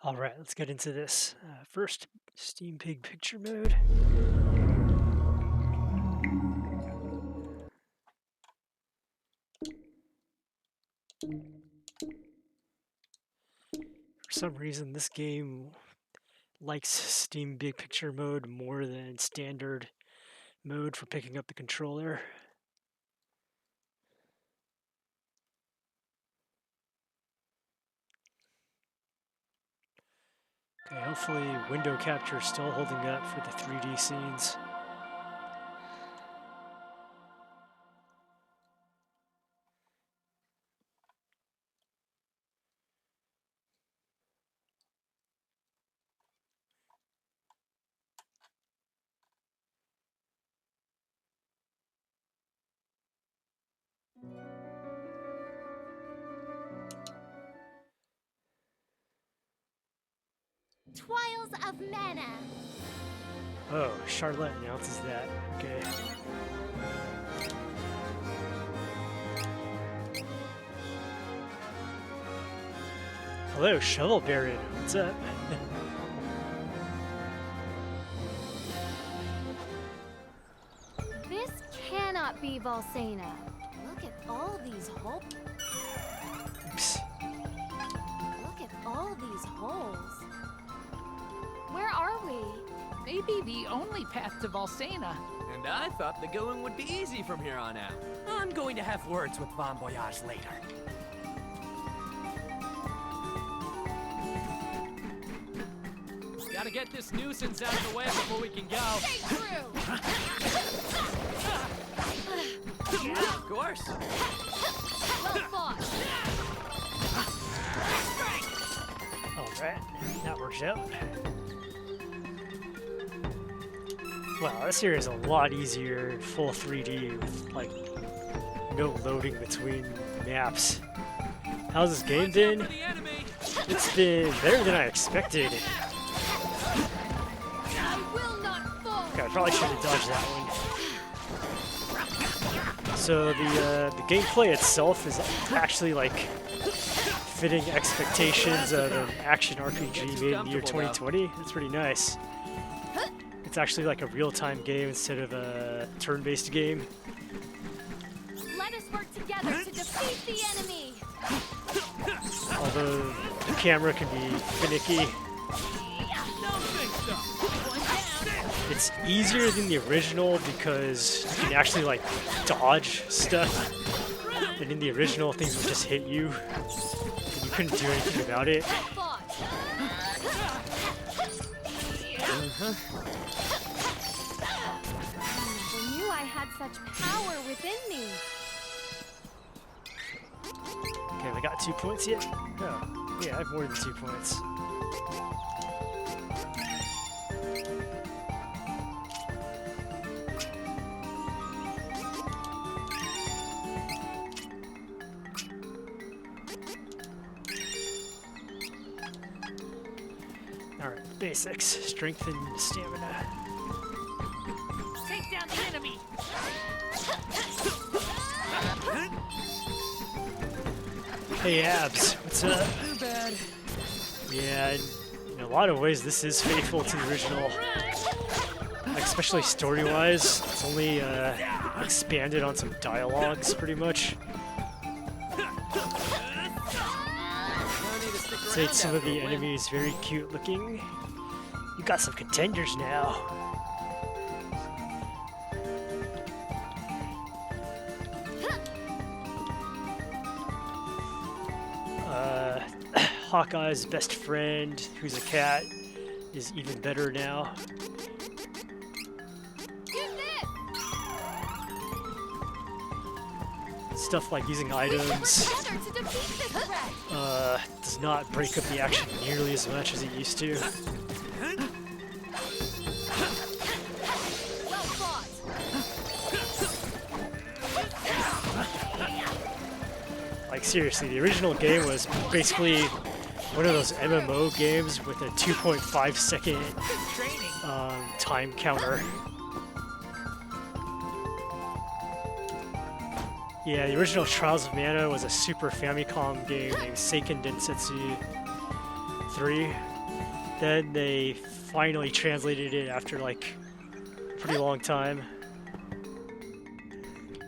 All right, let's get into this. First, Steam Pig picture mode. For some reason, this game likes Steam Big Picture mode more than standard mode for picking up the controller. Okay, hopefully window capture is still holding up for the 3D scenes. Trials of Mana. Oh, Charlotte announces that. Okay. Hello, Shovel Baron. What's up? This cannot be Volsena. Look at all these holes. Oops. Look at all these holes. Where are we? Maybe the only path to Volsena. And I thought the going would be easy from here on out. I'm going to have words with Von Voyage later. Gotta get this nuisance out of the way before we can go. Stay through! Yeah, of course. Well fought. Alright, that works out. Wow, this here is a lot easier in full 3D with like no loading between maps. How's this game been? It's been better than I expected. I will not fall. Okay, I probably should have dodged that one. So the gameplay itself is actually like fitting expectations of an action RPG made in the year 2020. It's pretty nice. It's actually like a real-time game instead of a turn-based game. Let us work together to defeat the enemy. Although the camera can be finicky. It's easier than the original because you can actually like dodge stuff. And in the original, things would just hit you. And you couldn't do anything about it. Well fought. I knew I had such power within me. Okay, have I got 2 points yet? No. Yeah, I have more than 2 points. Alright, basics. Strength and stamina. Take down the enemy! Hey, Abs, what's up? Too bad. Yeah, in a lot of ways, this is faithful to the original. Like, especially story-wise, it's only expanded on some dialogues, pretty much. Say some of the enemies very cute-looking. You got some contenders now. Hawkeye's best friend, who's a cat, is even better now. Get this! Stuff like using items Together to defeat this threat. does not break up the action nearly as much as it used to. Well fought. Like seriously, the original game was basically one of those MMO games with a 2.5 second Training! time counter. Yeah, the original Trials of Mana was a Super Famicom game named Seiken Densetsu 3. then they finally translated it after like a pretty long time.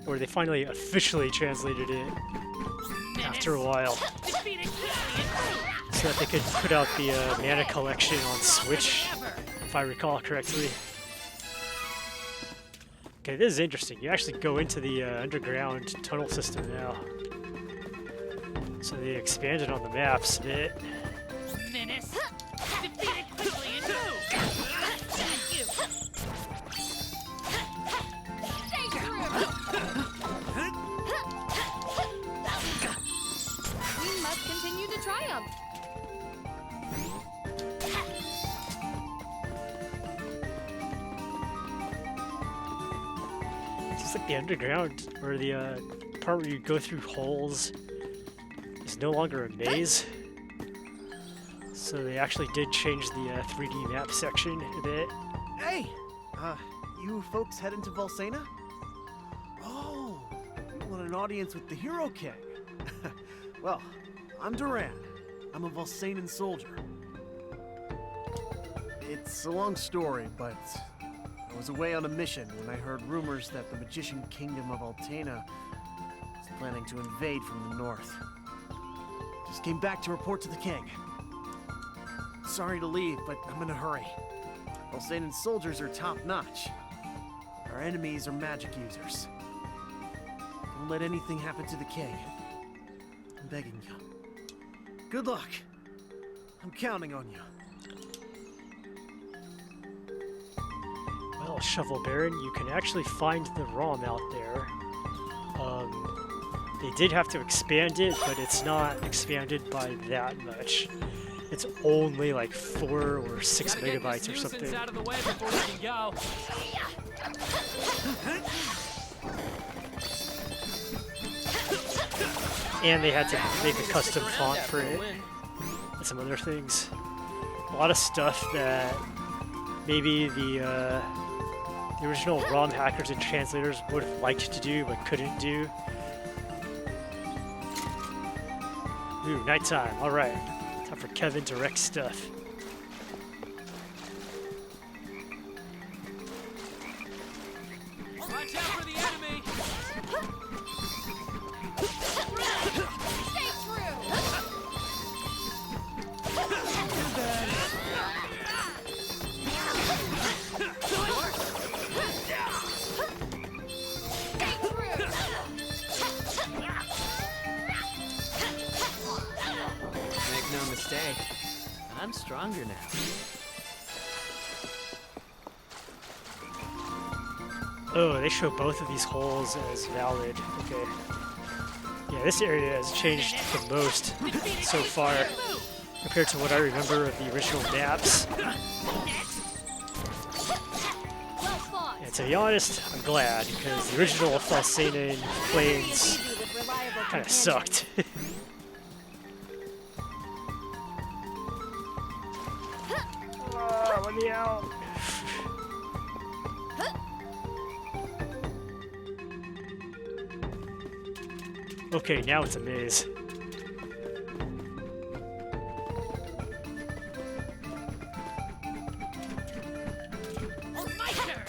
Or they finally officially translated it after a while. So that they could put out the Mana Collection on Switch, if I recall correctly. Okay, this is interesting. You actually go into the underground tunnel system now. So they expanded on the maps a bit. Menace. Defeat it quickly and move. Thank you. Stay true. We must continue to triumph. It's like the underground, or the part where you go through holes, is no longer a maze. So they actually did change the 3D map section a bit. Hey! You folks heading to Volsena? Oh, you want an audience with the Hero King? Well, I'm Duran. I'm a Volsenan soldier. It's a long story, but I was away on a mission when I heard rumors that the magician kingdom of Altena was planning to invade from the north. Just came back to report to the king. Sorry to leave, but I'm in a hurry. Volsenan soldiers are top-notch. Our enemies are magic users. Don't let anything happen to the king. I'm begging you. Good luck. I'm counting on you. Well, Shovel Baron, you can actually find the ROM out there. They did have to expand it, but it's not expanded by that much. It's only like 4 or 6 megabytes or something. Out of the way before we can go. And they had to make a custom font for it and some other things. A lot of stuff that maybe the original ROM hackers and translators would have liked to do but couldn't do. Ooh, nighttime. All right. Time for Kevin to wreck stuff. Watch out for the enemy. Stay true. Stay true. Make no mistake, I'm stronger now. Oh, they show both of these holes as valid. Okay. Yeah, this area has changed the most so far compared to what I remember of the original maps. Well fought. And to be honest, I'm glad, because the original Falsena Plains kind of sucked. Oh, let me out. Okay, now it's a maze. My turn.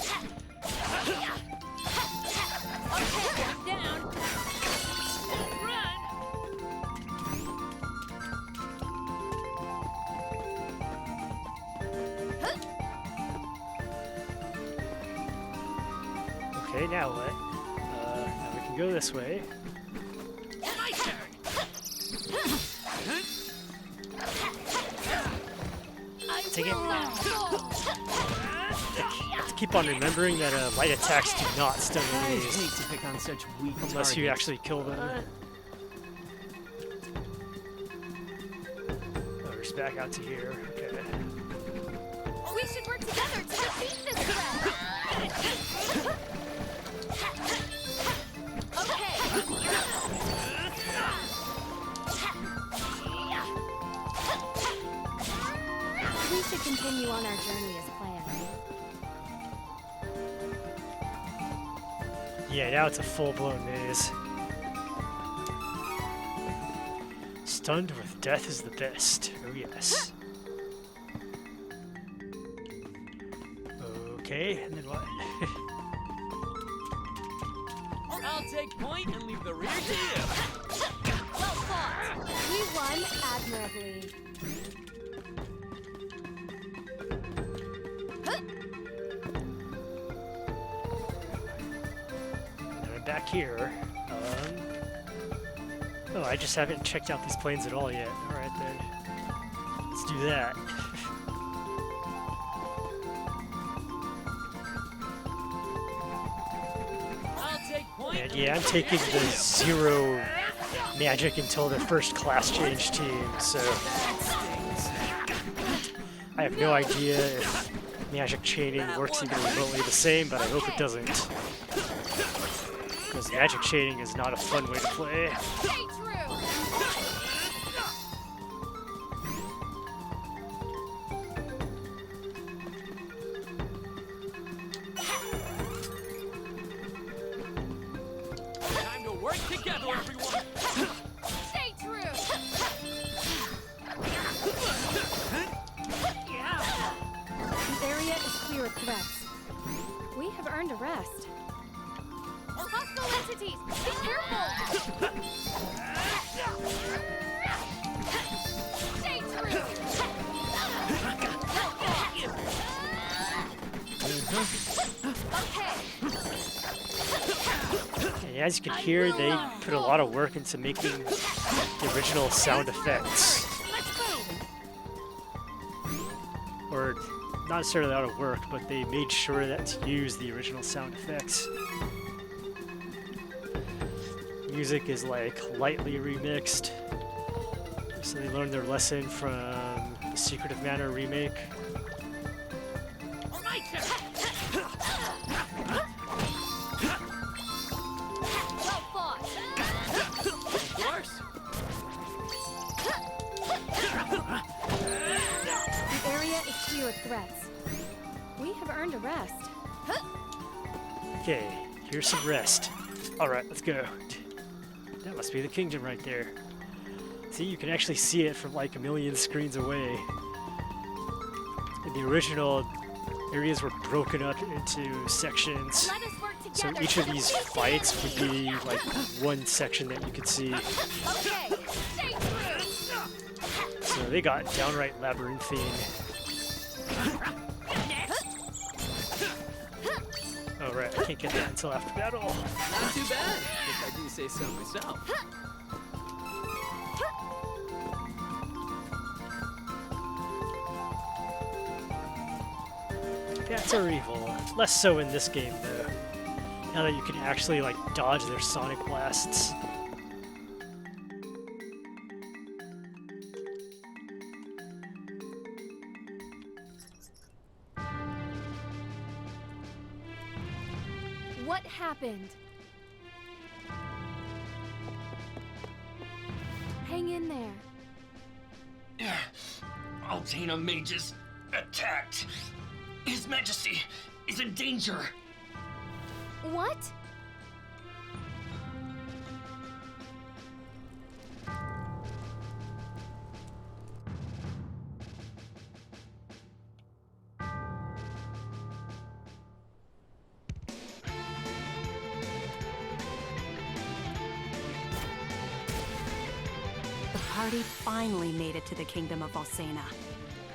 Okay, I'm down. Run. Okay, now what? Now we can go this way. My turn. Take it. Not fall. Have to keep on remembering that light attacks do not stun I enemies hate to pick on such weak unless you targets. actually kill them. Oh, we're just back out to here. Okay. We should work together to defeat this threat. Okay. We should continue on our journey as planned. Yeah, now it's a full-blown maze. Stunned with death is the best. Oh yes. Okay, and then what? I'll take point and leave the rear to you. Well fought. We won admirably. And I'm back here. Oh, I just haven't checked out these planes at all yet. Alright then. Let's do that. I'll take point. And yeah, I'm taking the 0 magic until the first class change team, so I have no idea if magic chaining works even remotely the same, but I hope it doesn't. Because magic chaining is not a fun way to play. Stay true. Time to work together, everyone. Stay true. The area is clear of threats. We have earned a rest. Hostile entities, be careful. Stay true. Okay. And as you can hear, they put a lot of work into making the original sound effects. Or not necessarily a lot of work, but they made sure that to use the original sound effects. Music is like lightly remixed, so they learned their lesson from the Secret of Mana remake. Well fought. Of course. The area is clear of threats. We have earned a rest. Okay, here's some rest. Alright, let's go. That must be the kingdom right there. See, you can actually see it from like a million screens away. In the original, areas were broken up into sections. Let us work So together. each of to these defeat the fights would enemy. be like one section that you could see. Okay. Stay true. So they got downright labyrinthine. Oh right, I can't get that until after battle. Not too bad, if I do say so myself. Bats are evil. Less so in this game though. Now that you can actually like dodge their sonic blasts. What happened? Hang in there. Altena mages attacked. His Majesty is in danger. What? The party finally made it to the kingdom of Alcena,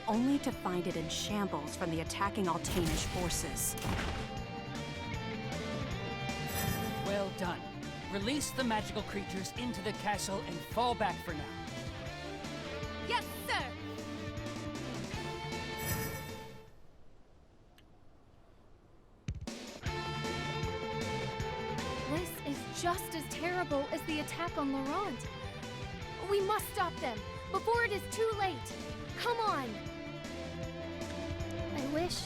only to find it in shambles from the attacking Altanish forces. Well done. Release the magical creatures into the castle and fall back for now. Yes, sir. This is just as terrible as the attack on Laurent. We must stop them before it is too late. Come on. I wish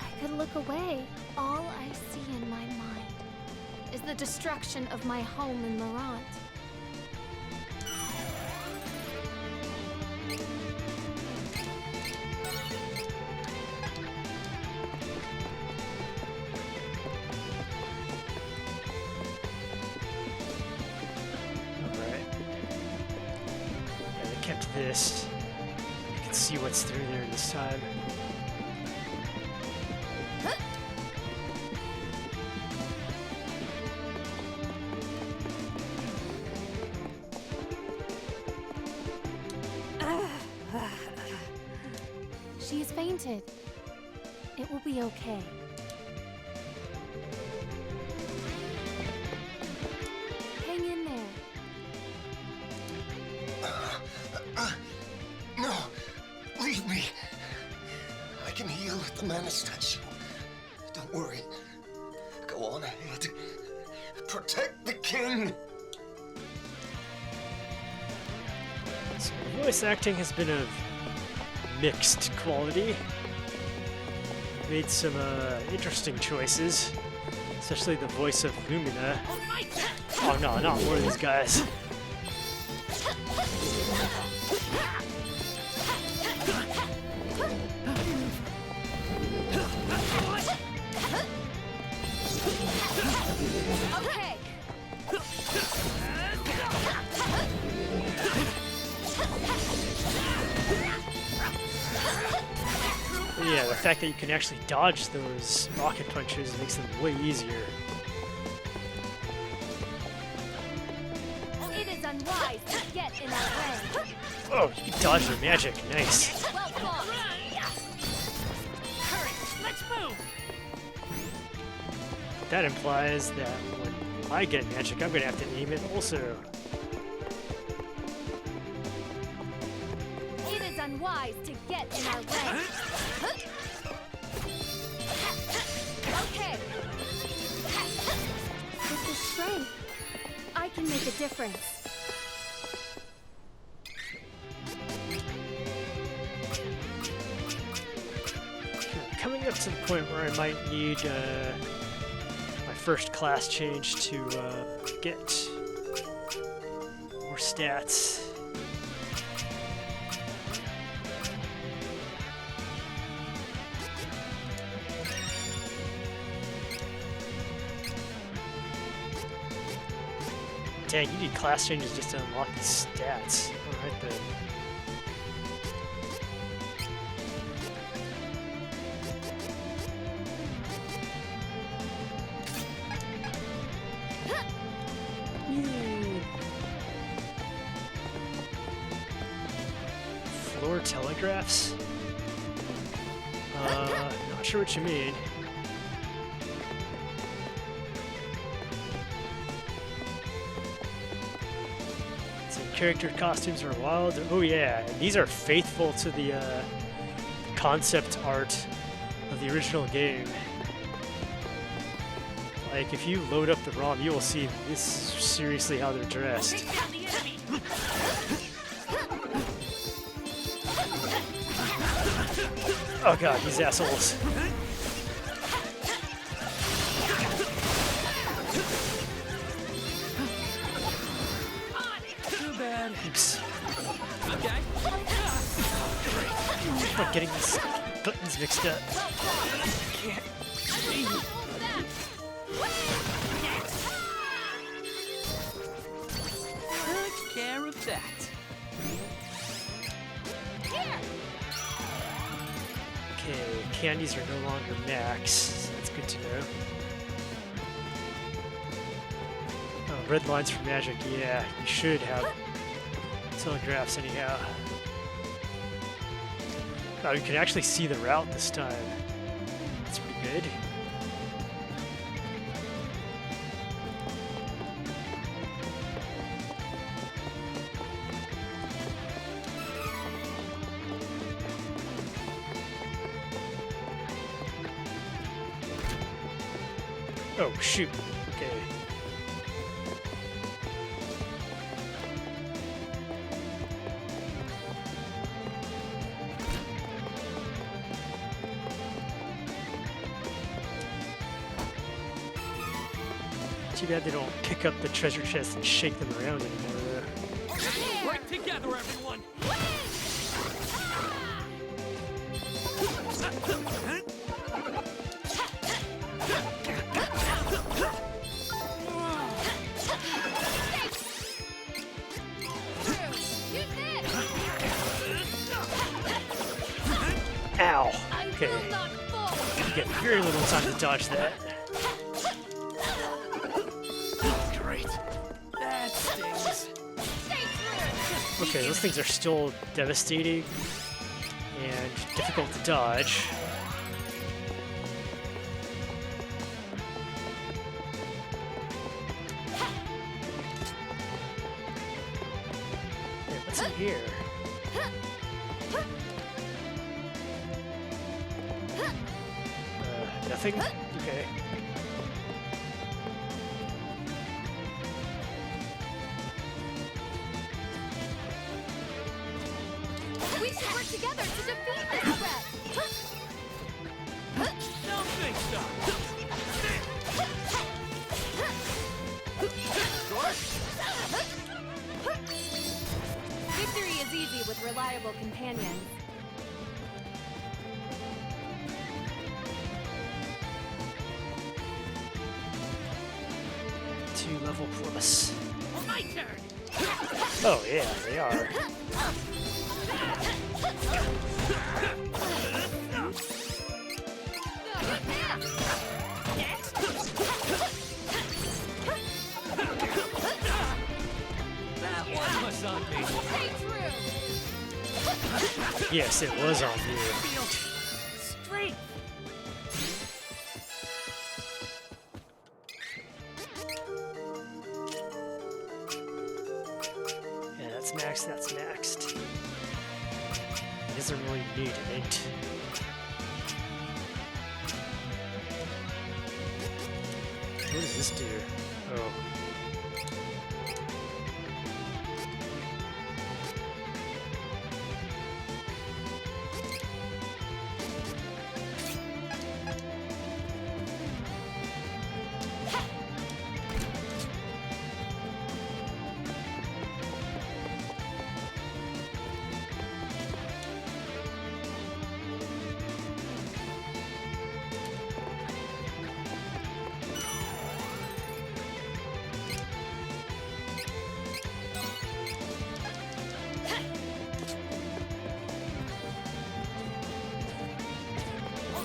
I could look away. All I see in my mind is the destruction of my home in Laurent. Alright. Yeah, they kept this. You can see what's through there this time. fainted. It will be okay. Hang in there. No, leave me. I can heal at the mana statue. Don't worry. Go on ahead. Protect the king. So the voice acting has been of mixed quality. Made some interesting choices, especially the voice of Lumina. Oh no, not one of these guys. Okay. Yeah, the fact that you can actually dodge those rocket punches makes them way easier. It is unwise to get in our way. Oh, you can dodge their magic. Nice. Well fought. Courage, let's move! That implies that when I get magic, I'm gonna have to aim it also. It is unwise to get in our way. Okay. With this strength, I can make a difference. Coming up to the point where I might need my first class change to get more stats. Dang, you need class changes just to unlock these stats. Alright then. Floor telegraphs? Not sure what you mean. Character costumes are wild. Oh yeah, and these are faithful to the concept art of the original game. Like, if you load up the ROM, you will see this is seriously how they're dressed. Take down the enemy! Oh god, these assholes. Oops. Okay. I'm getting these buttons mixed up. Took care of that. Okay, candies are no longer max, so that's good to know. Oh, red lines for magic, yeah, you should have telegraphs anyhow. Oh, you can actually see the route this time. That's pretty good. Oh, shoot. Okay. Too bad they don't pick up the treasure chest and shake them around anymore, though. Work together, everyone. Ow! I Okay. will not fall. You get very little time to dodge that. Great. That stings. Okay, those things are still devastating. and difficult to dodge. Yeah, what's in here? Nothing? Okay. We should work together to defeat this threat! Don't think so. Victory is easy with reliable companions. Level plus. My turn. Oh yeah, they are. That one was on me. Stay true! Yes, it was on you. Strength. Yeah, that's maxed, that's maxed. It doesn't really need an 8. What does this do? Oh.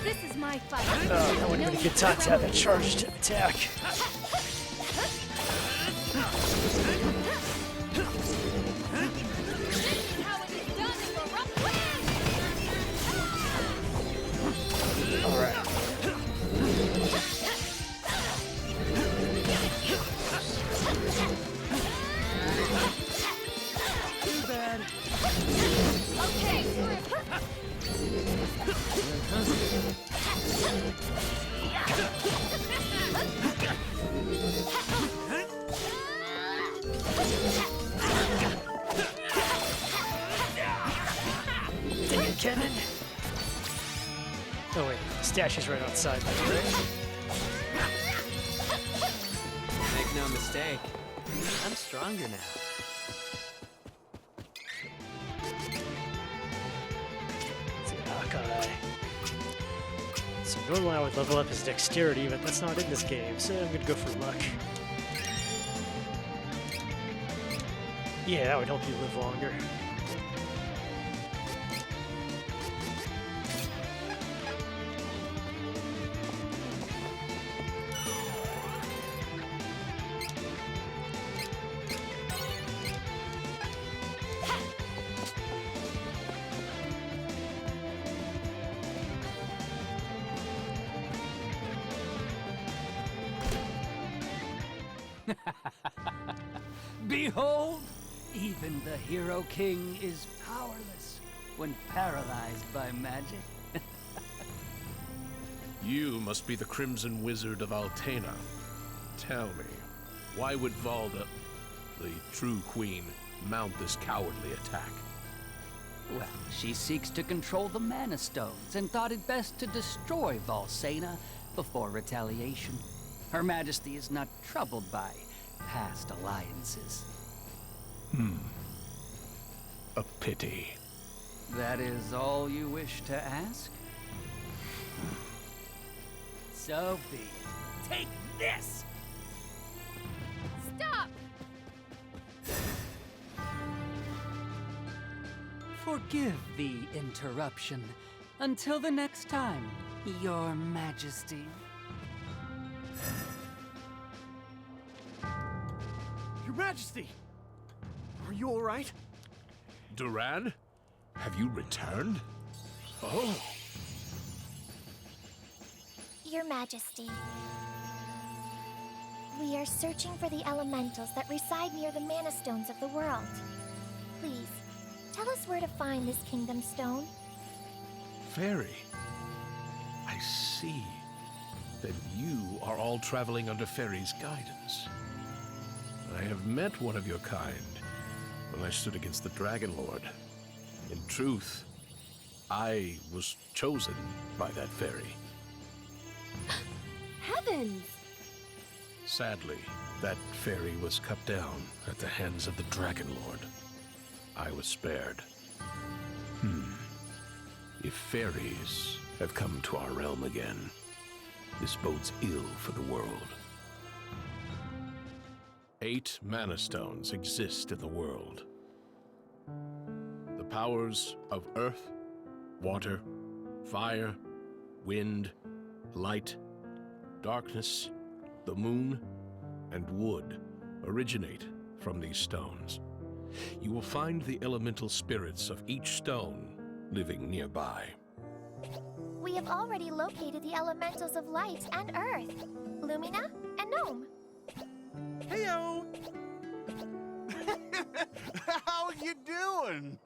This is my fight. Oh, that would have been a good time to have that charged attack. How it is done in the rough way! Alright. Too bad. Okay, through. Dang it, Kenan. Oh wait, the statue's right outside there, right? Make no mistake, I'm stronger now. So normally I would level up his dexterity, but that's not in this game, so I'm gonna go for luck. Yeah, that would help you live longer. Behold, even the Hero King is powerless when paralyzed by magic. You must be the Crimson Wizard of Altena. Tell me, why would Valda, the true queen, mount this cowardly attack? Well, she seeks to control the Mana Stones and thought it best to destroy Valsena before retaliation. Her Majesty is not troubled by past alliances. A pity. That is all you wish to ask? So be it. Take this! Stop! Forgive the interruption. Until the next time, Your Majesty. Your Majesty! Are you alright? Duran? Have you returned? Oh, Your Majesty, we are searching for the elementals that reside near the Mana Stones of the world. Please, tell us where to find this Kingdom Stone. Fairy. I see. Then you are all traveling under Fairy's guidance. I have met one of your kind when I stood against the Dragon Lord. In truth, I was chosen by that fairy. Heavens! Sadly, that fairy was cut down at the hands of the Dragon Lord. I was spared. If fairies have come to our realm again, this bodes ill for the world. 8 Mana Stones exist in the world. The powers of earth, water, fire, wind, light, darkness, the moon, and wood originate from these stones. You will find the elemental spirits of each stone living nearby. We have already located the elementals of light and earth, Lumina and Gnome. Heyo! How you doing?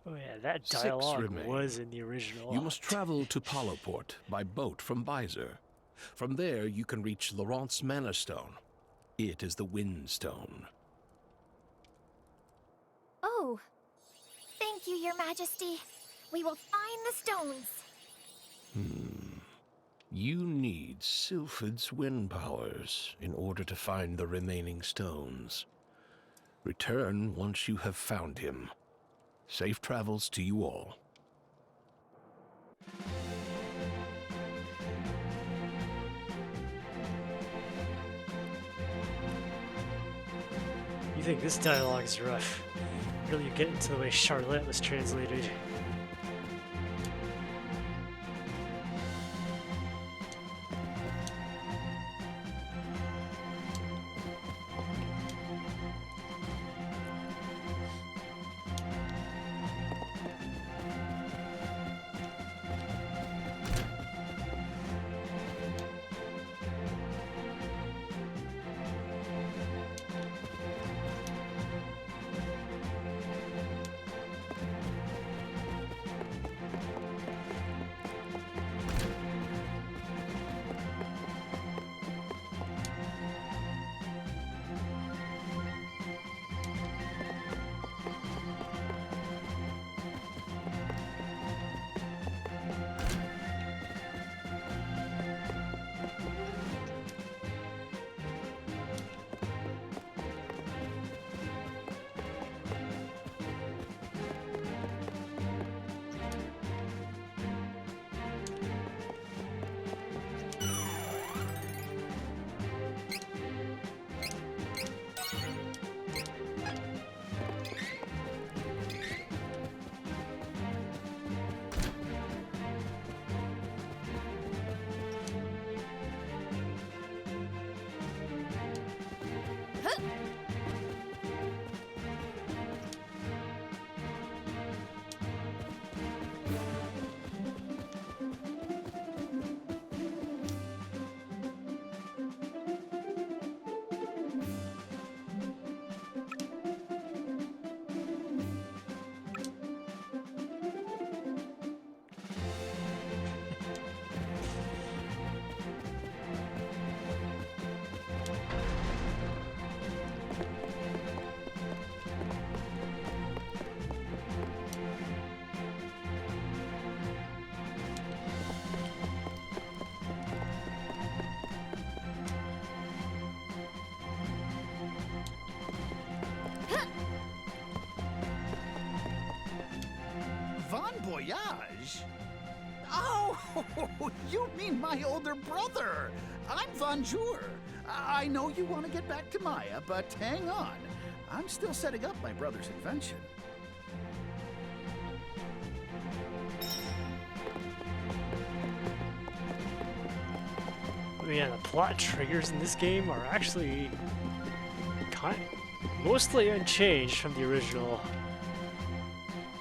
Oh yeah, that 6 dialogue remain. was in the original. You must travel to Paloport by boat from Visor. From there, you can reach Laurent's Mana Stone. It is the Wind Stone. Oh, thank you, Your Majesty. We will find the stones. You need Sylphid's wind powers in order to find the remaining stones. Return once you have found him. Safe travels to you all. You think this dialogue is rough? Really get into the way Charlotte was translated. Bon voyage? Oh, you mean my older brother. I'm Bonjour. I know you want to get back to Maya, but hang on. I'm still setting up my brother's invention. Oh yeah, the plot triggers in this game are actually mostly unchanged from the original,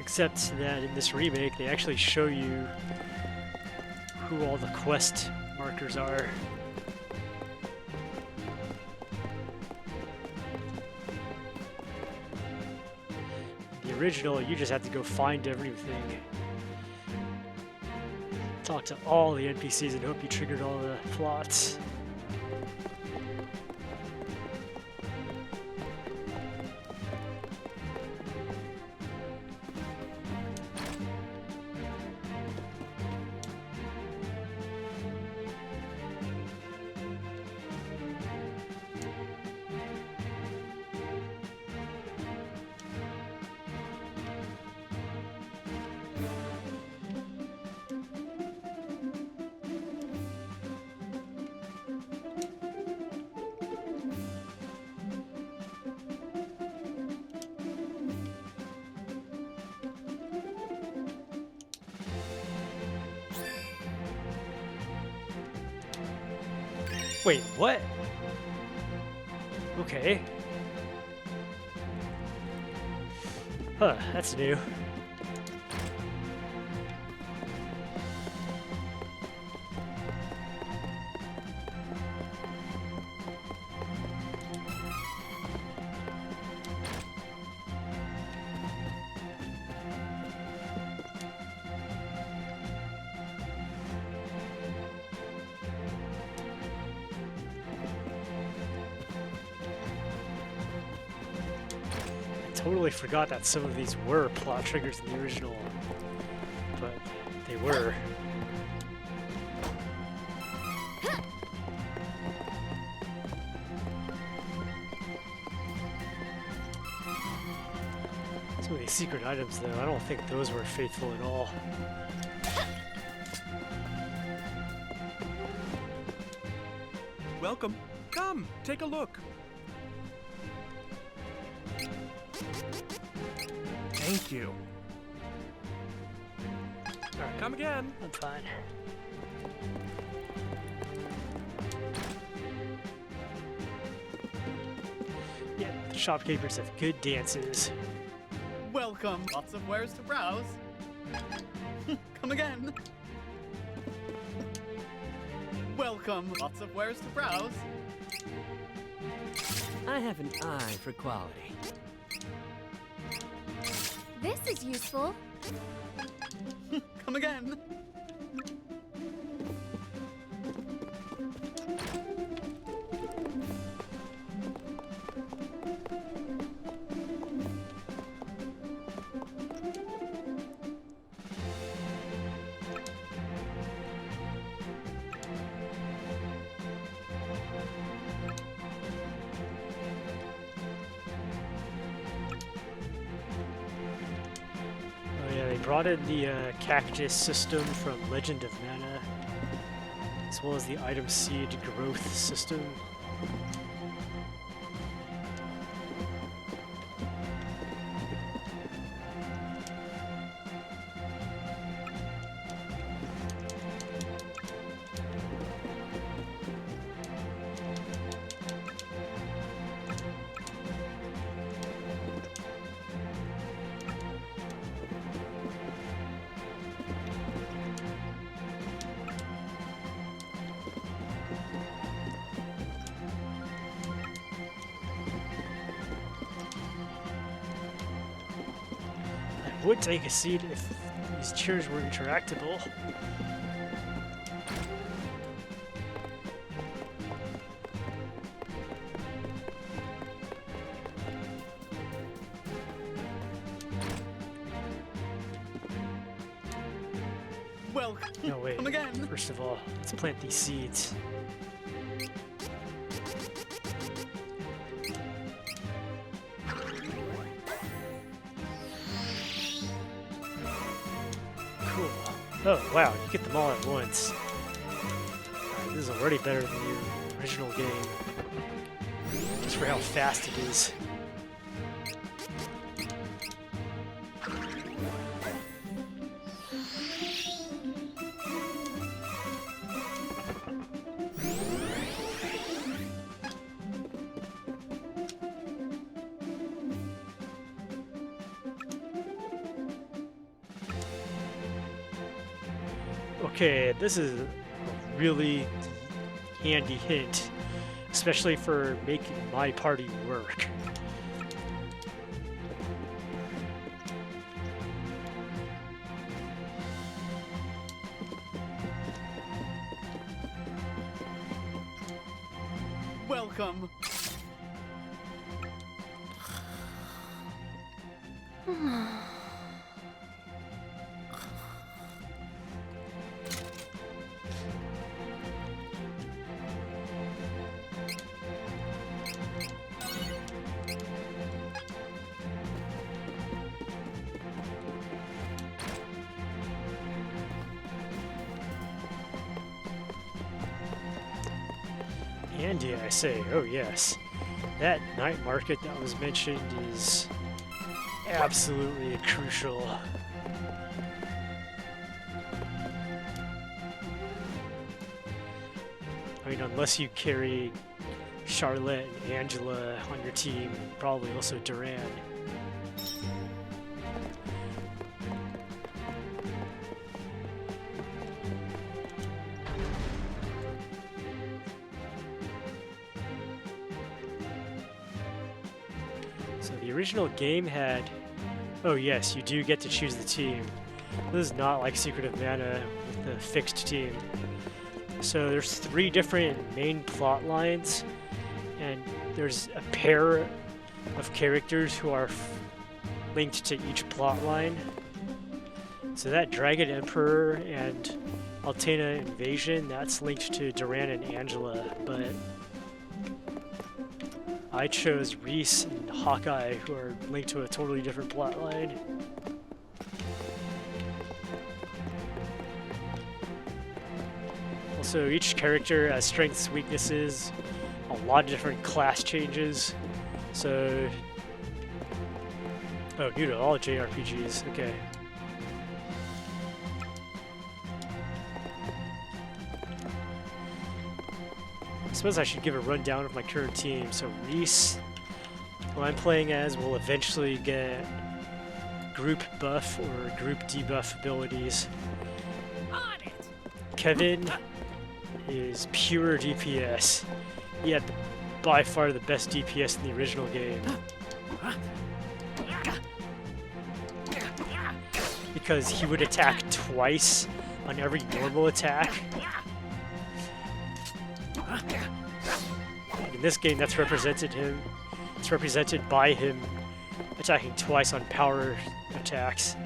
Except that in this remake, they actually show you who all the quest markers are. The original, you just have to go find everything. Talk to all the NPCs and hope you triggered all the plots. Wait, what? Okay. Huh, that's new. Totally forgot that some of these were plot triggers in the original, but they were. Some of these secret items, though, I don't think those were faithful at all. Welcome. Come, take a look. Thank you. Alright, come again. I'm fine. Yeah, the shopkeepers have good dances. Welcome. Lots of wares to browse. Come again. Welcome. Lots of wares to browse. I have an eye for quality. This is useful. Come again. Brought in the cactus system from Legend of Mana, as well as the item seed growth system. Would take a seat if these chairs were interactable. Well, no, wait. Come again. First of all, let's plant these seeds. Oh, wow, you get them all at once. This is already better than the original game. Just for how fast it is. Okay, this is a really handy hint, especially for making my party work. Welcome. Andy, I say, oh yes. That night market that was mentioned is absolutely crucial. I mean, unless you carry Charlotte and Angela on your team, probably also Duran. So the original game had... Oh yes, you do get to choose the team. This is not like Secret of Mana with the fixed team. So there's 3 different main plot lines, and there's a pair of characters who are linked to each plot line. So that Dragon Emperor and Altena Invasion, that's linked to Duran and Angela, but I chose Reese and Hawkeye, who are linked to a totally different plot line. Also, each character has strengths, weaknesses, a lot of different class changes. So, oh, new to all JRPGs. Okay. I suppose I should give a rundown of my current team. So Reese, who I'm playing as, will eventually get group buff or group debuff abilities. Kevin is pure DPS. He had by far the best DPS in the original game. Because he would attack twice on every normal attack. In this game, that's represented him. It's represented by him attacking twice on power attacks.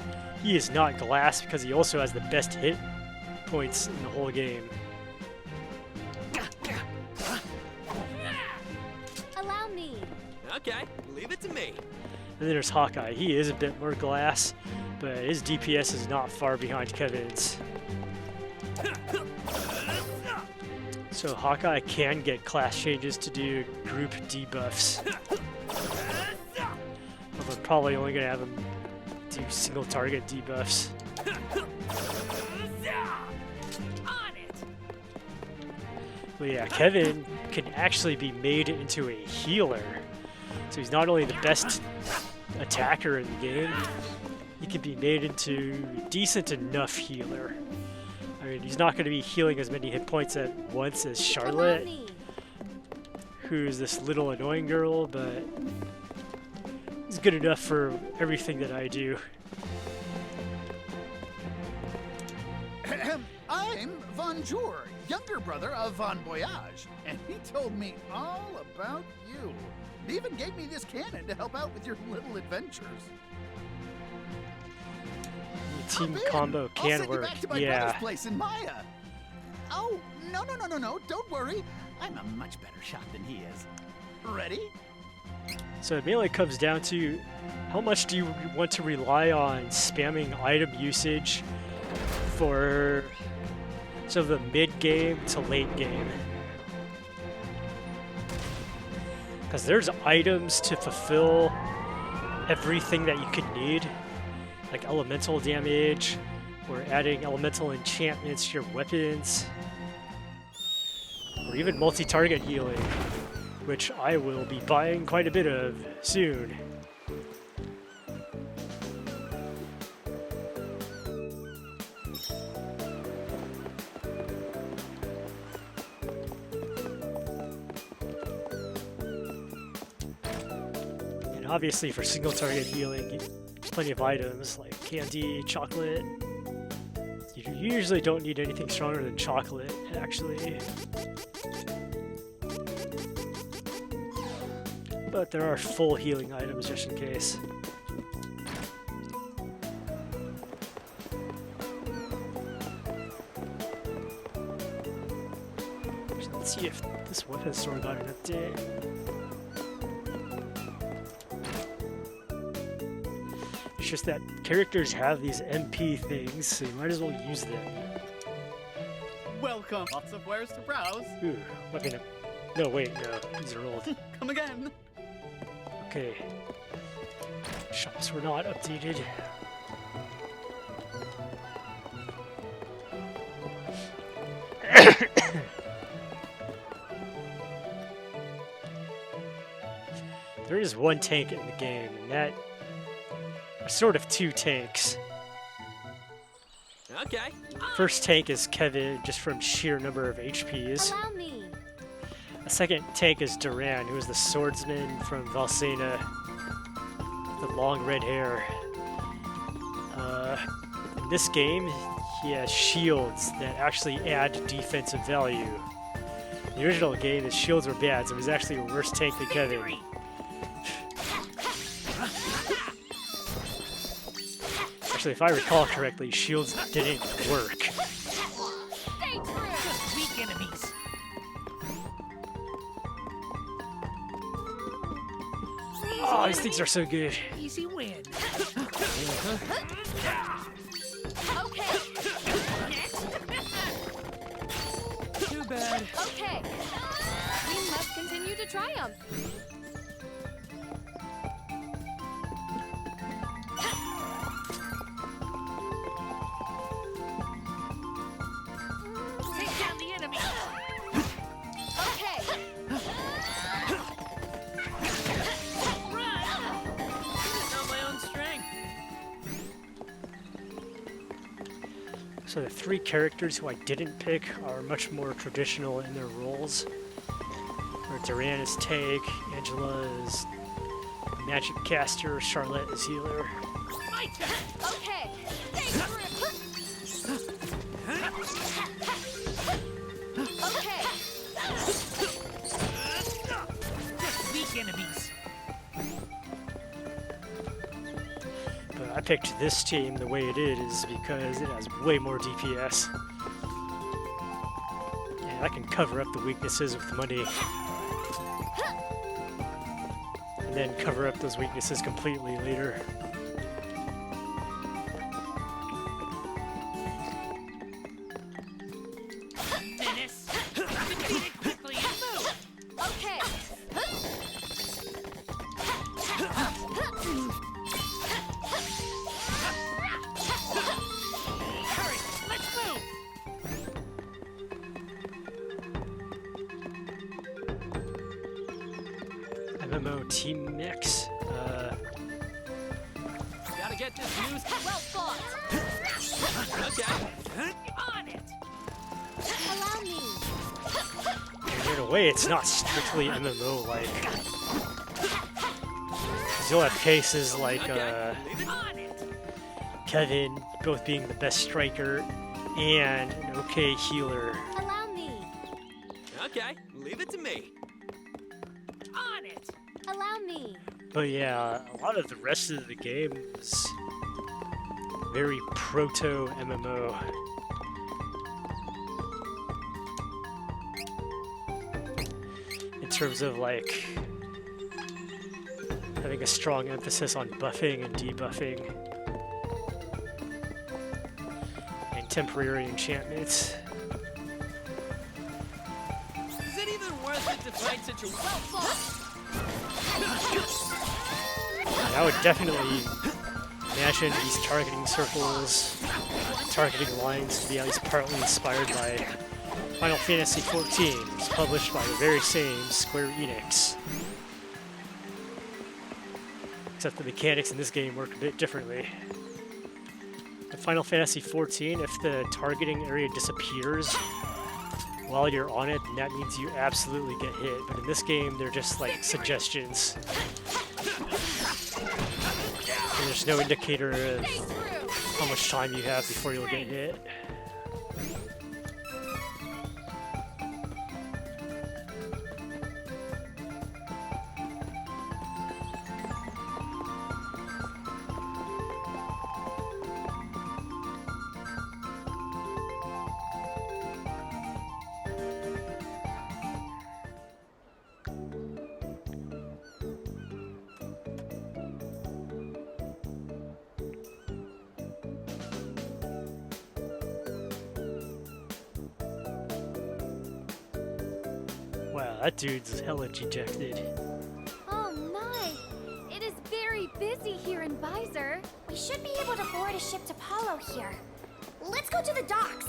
He is not glass because he also has the best hit points in the whole game. Allow me. Okay, leave it to me. And then there's Hawkeye. He is a bit more glass, but his DPS is not far behind Kevin's. So Hawkeye can get class changes to do group debuffs. Although I'm probably only going to have him do single target debuffs. But yeah, Kevin can actually be made into a healer. So he's not only the best attacker in the game, he can be made into a decent enough healer. I mean, he's not going to be healing as many hit points at once as Charlotte, who's this little annoying girl, but he's good enough for everything that I do. I'm Von Jour, younger brother of Von Voyage, and he told me all about you. He even gave me this cannon to help out with your little adventures. Team combo can I'll work, send you back to my brother's place in Maya. Oh, no, don't worry. I'm a much better shot than he is. Ready? So it mainly comes down to how much do you want to rely on spamming item usage for sort of the mid-game to late game. Because there's items to fulfill everything that you could need, like elemental damage, or adding elemental enchantments to your weapons, or even multi-target healing, which I will be buying quite a bit of soon. obviously for single target healing, there's plenty of items like candy, chocolate. You usually don't need anything stronger than chocolate, actually. But there are full healing items just in case. Let's see if this weapon store got an update. It's just that characters have these MP things, so you might as well use them. Welcome. Lots of wares to browse. Ooh, weapon up. No, wait, no. These are old. Come again. Okay. Shops were not updated. There is one tank in the game, and that sort of two tanks. Okay. First tank is Kevin, just from sheer number of HPs. Allow me. A second tank is Duran, who is the swordsman from Valsena, with the long red hair. In this game, he has shields that actually add defensive value. In the original game, his shields were bad, so he was actually a worse tank than Kevin. Actually, if I recall correctly, shields didn't work. Stay true. Just weak enemies. Oh, these things are so good. Easy win. Okay. Too bad. Okay. We must continue to triumph. Take down the enemy. Okay. Run. On my own strength. So the three characters who I didn't pick are much more traditional in their roles. Where Duran is tank, Angela is magic caster, Charlotte is healer. My turn. Okay. Stay true. Okay. Just weak enemies. But I picked this team the way it is because it has way more DPS. And I can cover up the weaknesses with money. And then cover up those weaknesses completely later. Dennis. Defeat it quickly and move. Okay. Hurry. Let's move. MMO Team Mix. Gotta get this used. Well fought. Okay. On it. Allow me. In a way, it's not strictly MMO-like. You'll have cases like Leave it on it. Kevin both being the best striker and an okay healer. Allow me. Okay. Leave it to me. On it. Allow me. But yeah, a lot of the rest of the game is very proto-MMO. In terms of like having a strong emphasis on buffing and debuffing and temporary enchantments. Is it even worth it to fight such a And I would definitely imagine these targeting circles, targeting lines to be at least partly inspired by Final Fantasy XIV, which is published by the very same Square Enix. Except the mechanics in this game work a bit differently. In Final Fantasy XIV, if the targeting area disappears while you're on it, then that means you absolutely get hit. But in this game, they're just like suggestions. And there's no indicator of how much time you have before you'll get hit. Wow, that dude's hella dejected. Oh my! It is very busy here in Visor. We should be able to board a ship to Palo here. Let's go to the docks.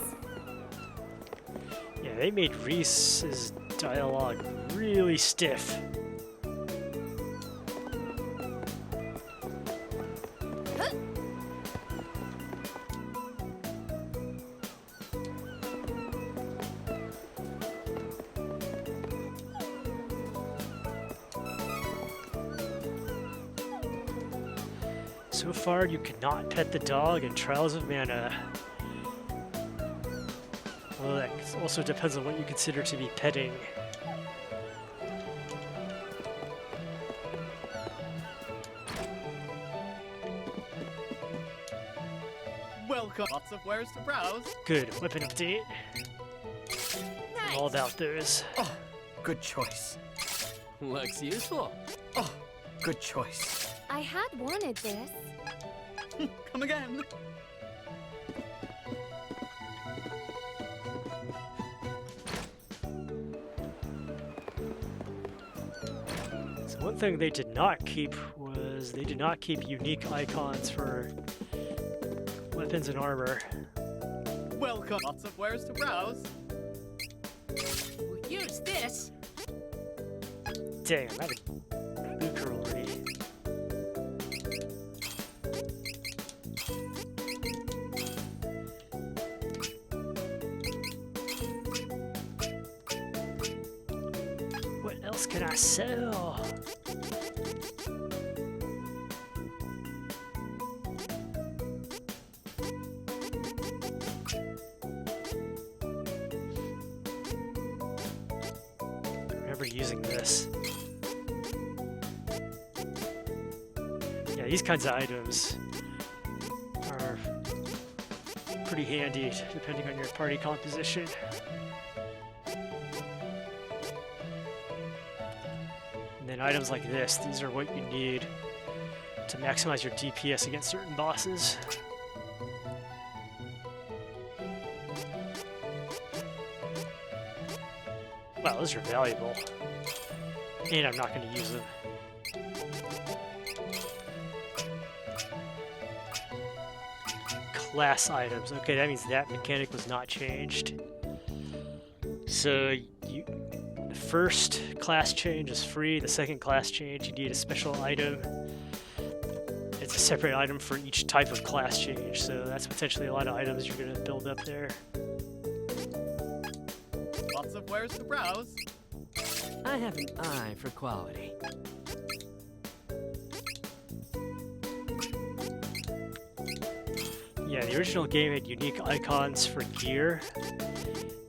Yeah, they made Reese's dialogue really stiff. So far, you cannot pet the dog in Trials of Mana. Well, that also depends on what you consider to be petting. Welcome. Lots of wares to browse. Good weapon update. I'm all about those. Oh, good choice. Looks useful. Oh, good choice. I had wanted this. Come again. So one thing they did not keep was they did not keep unique icons for weapons and armor. Welcome. Lots of wares to browse. We'll use this. Dang, I'm having blue curl already. What else can I sell? Remember using this. Yeah, these kinds of items are pretty handy depending on your party composition. And then items like this, these are what you need to maximize your DPS against certain bosses. Wow, those are valuable. And I'm not going to use them. Class items. Okay, that means that mechanic was not changed. So, the first class change is free. The second class change, you need a special item. It's a separate item for each type of class change. So that's potentially a lot of items you're going to build up there. Lots of wares to browse. I have an eye for quality. Yeah, the original game had unique icons for gear.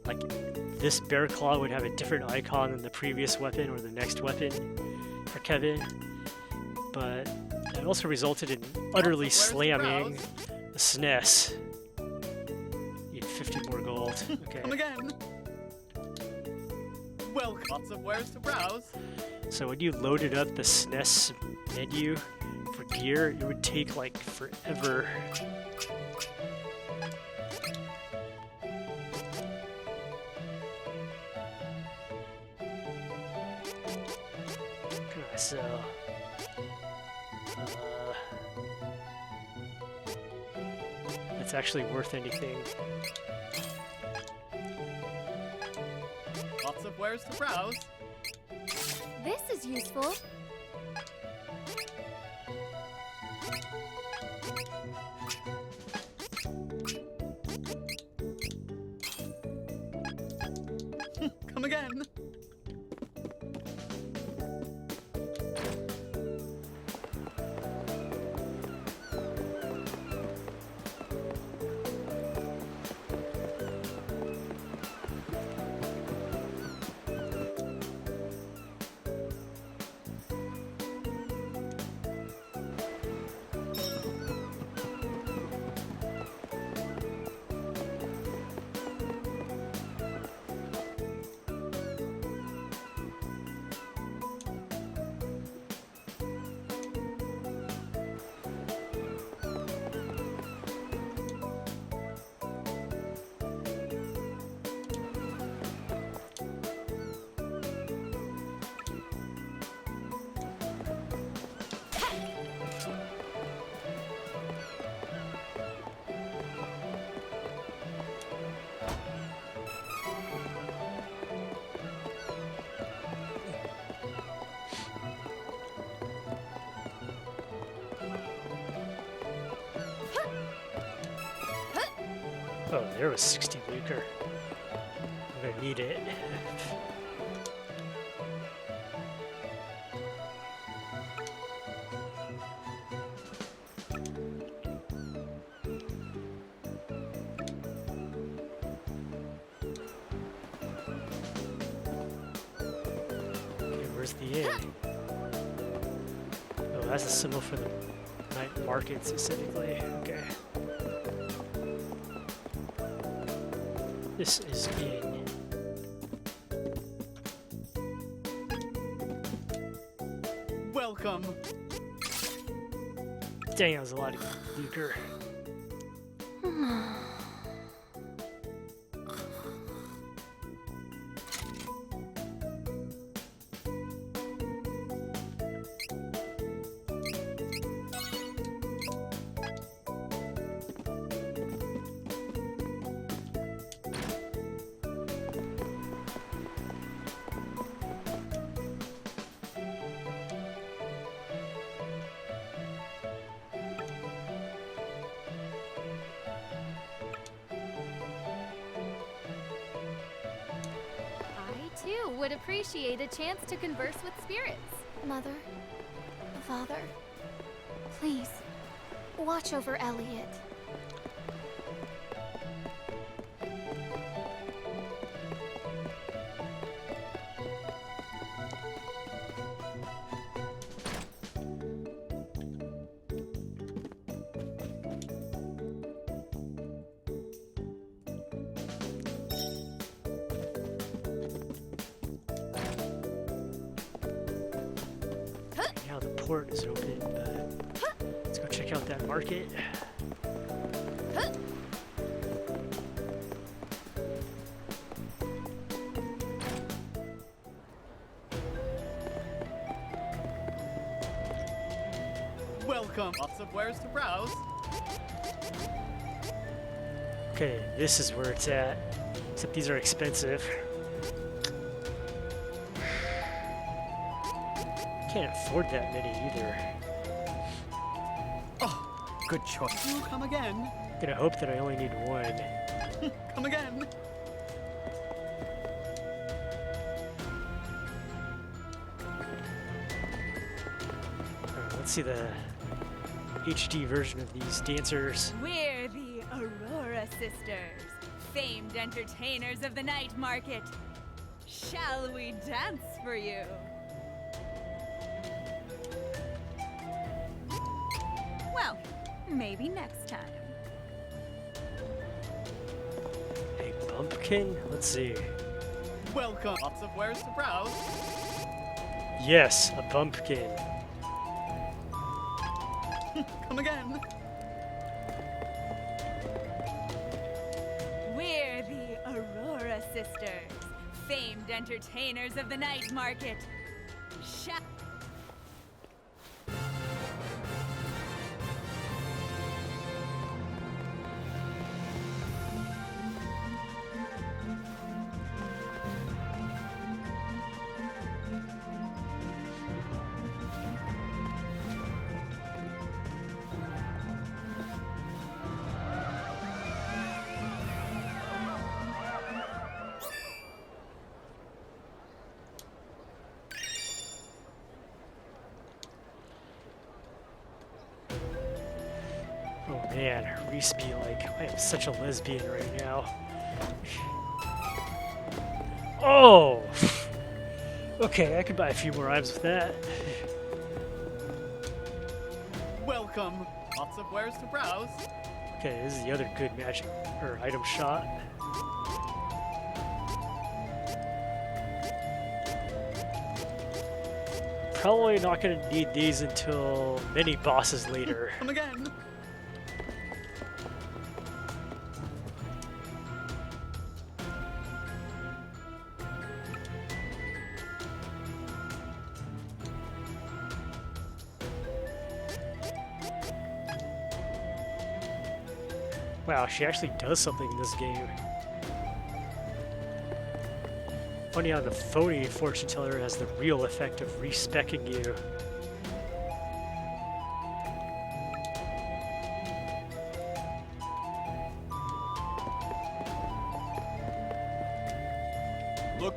Like, this bear claw would have a different icon than the previous weapon or the next weapon for Kevin. But that also resulted in utterly slamming the SNES. Need 50 more gold. Okay. Come again. Welcome. Lots of wares to browse. So when you loaded up the SNES menu for gear, it would take like forever. Okay, so it's actually worth anything. Lots of wares to browse. This is useful. Oh, there was 60 lucre. I'm gonna need it. Okay, where's the inn? Oh, that's a symbol for the night market specifically. Okay. This is inn. Welcome. Dang, that was a lot of lucre. I, too, would appreciate a chance to converse with spirits. Mother, Father, please, watch over Elliot. Now the port is open, but let's go check out that market. Welcome. Lots of wares to browse. Okay, this is where it's at. Except these are expensive. Can't afford that many either. Oh, good choice. You come again. Gonna hope that I only need one. Come again. Let's see the HD version of these dancers. We're the Aurora Sisters, famed entertainers of the night market. Shall we dance for you? Well, maybe next time. A bumpkin? Let's see. Welcome. Lots of wares to browse. Yes, a bumpkin. Come again. We're the Aurora Sisters, famed entertainers of the night market. Shall Oh man, Reese be like, I am such a lesbian right now. Oh! Okay, I could buy a few more items with that. Welcome. Lots of wares to browse. Okay, this is the other good magic or item shot. Probably not gonna need these until many bosses later. Come again. Wow, she actually does something in this game. Funny how the phony fortune teller has the real effect of respecking you.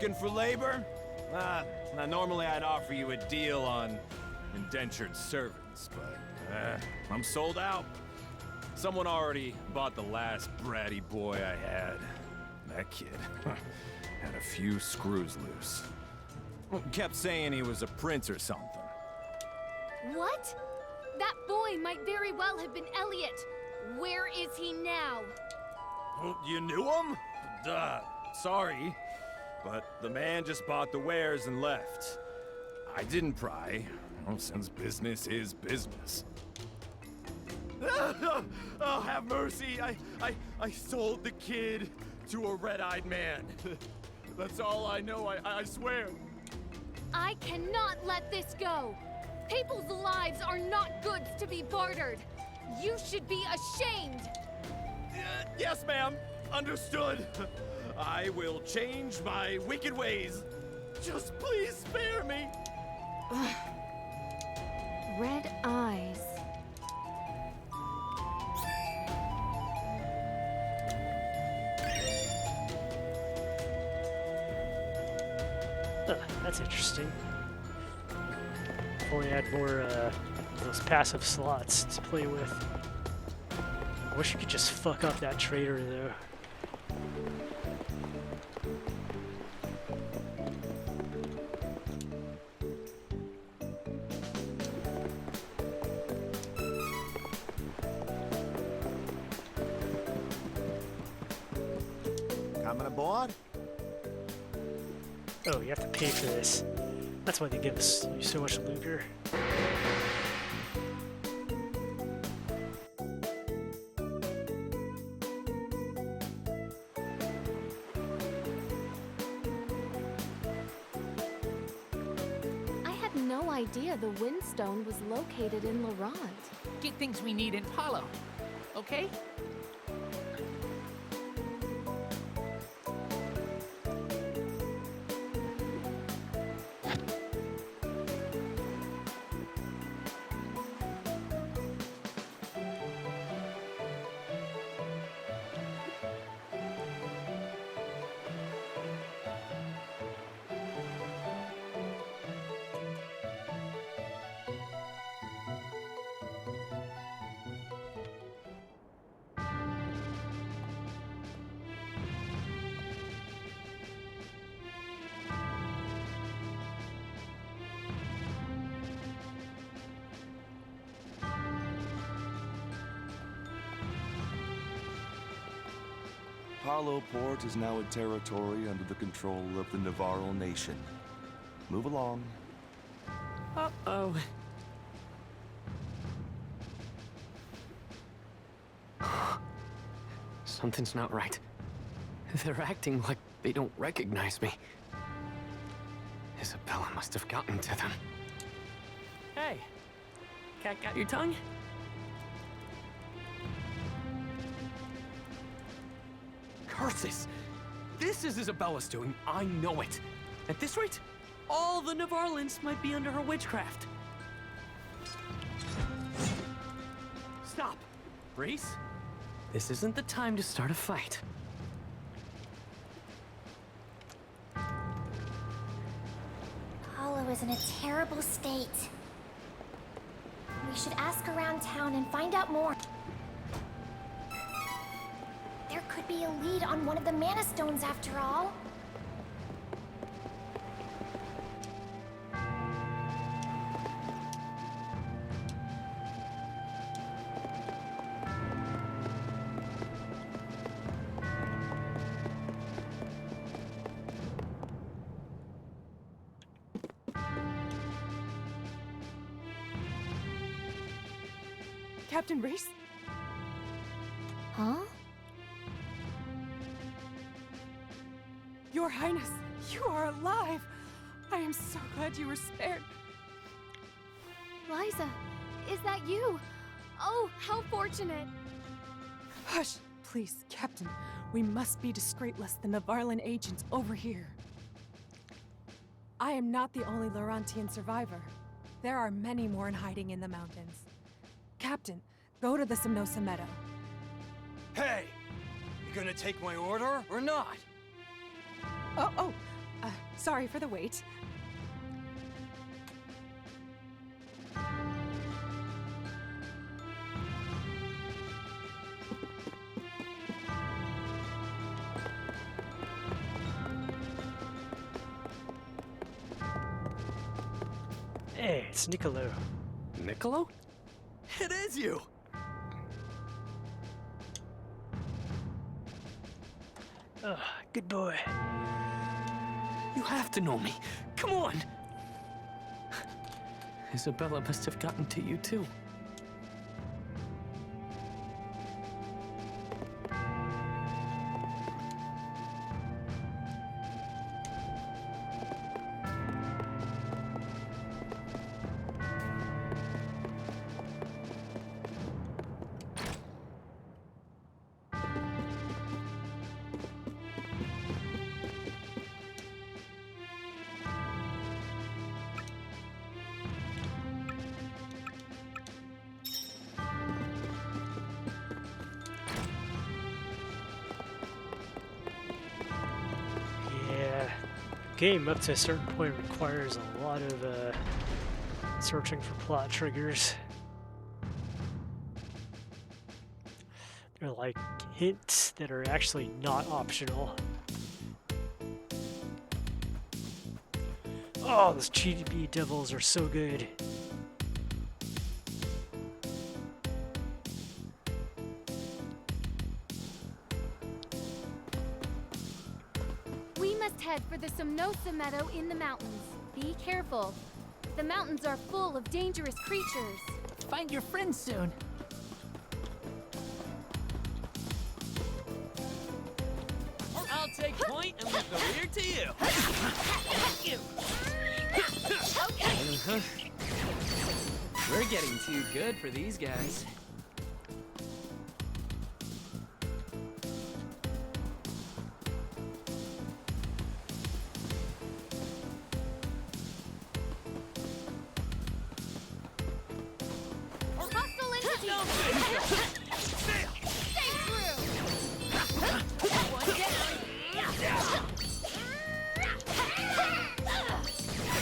looking for labor? Now normally I'd offer you a deal on indentured servants, but I'm sold out. Someone already bought the last bratty boy I had. That kid had a few screws loose. Kept saying he was a prince or something. What? That boy might very well have been Elliot. Where is he now? Well, you knew him? Duh. Sorry. But the man just bought the wares and left. I didn't pry, since business is business. Oh, have mercy. I sold the kid to a red-eyed man. That's all I know, I swear. I cannot let this go. People's lives are not goods to be bartered. You should be ashamed. Yes, ma'am. Understood. I will change my wicked ways. Just please spare me. Red eyes. That's interesting. If only I had more those passive slots to play with. I wish you could just fuck up that trader though. Coming aboard? Oh, you have to pay for this. That's why they give us you so much lucre. I had no idea the Windstone was located in Laurent. Get things we need in Palo, okay? Palo Port is now a territory under the control of the Navarro nation. Move along. Uh-oh. Something's not right. They're acting like they don't recognize me. Isabella must have gotten to them. Hey, cat got your tongue? Curses! This is Isabella's doing, I know it. At this rate, all the Navarlans might be under her witchcraft. Stop! Reese, this isn't the time to start a fight. Palo is in a terrible state. We should ask around town and find out more. There could be a lead on one of the Mana Stones after all. Captain Reese? Huh? Your Highness, you are alive! I am so glad you were spared. Liza, is that you? Oh, how fortunate! Hush! Please, Captain. We must be discreet lest the Navarlan agents overhear. I am not the only Laurentian survivor. There are many more in hiding in the mountains. Captain, go to the Simnosa Meadow. Hey! You gonna take my order or not? Sorry for the wait. Hey, it's Niccolo. Niccolo? It is you! Oh, good boy. You have to know me. Come on! Isabella must have gotten to you too. Game up to a certain point requires a lot of searching for plot triggers. They're like hints that are actually not optional. Oh, those chibi devils are so good. Head for the Somnosa Meadow in the mountains. Be careful. The mountains are full of dangerous creatures. Find your friends soon. I'll take point and leave the rear to you. You. Okay. We're getting too good for these guys.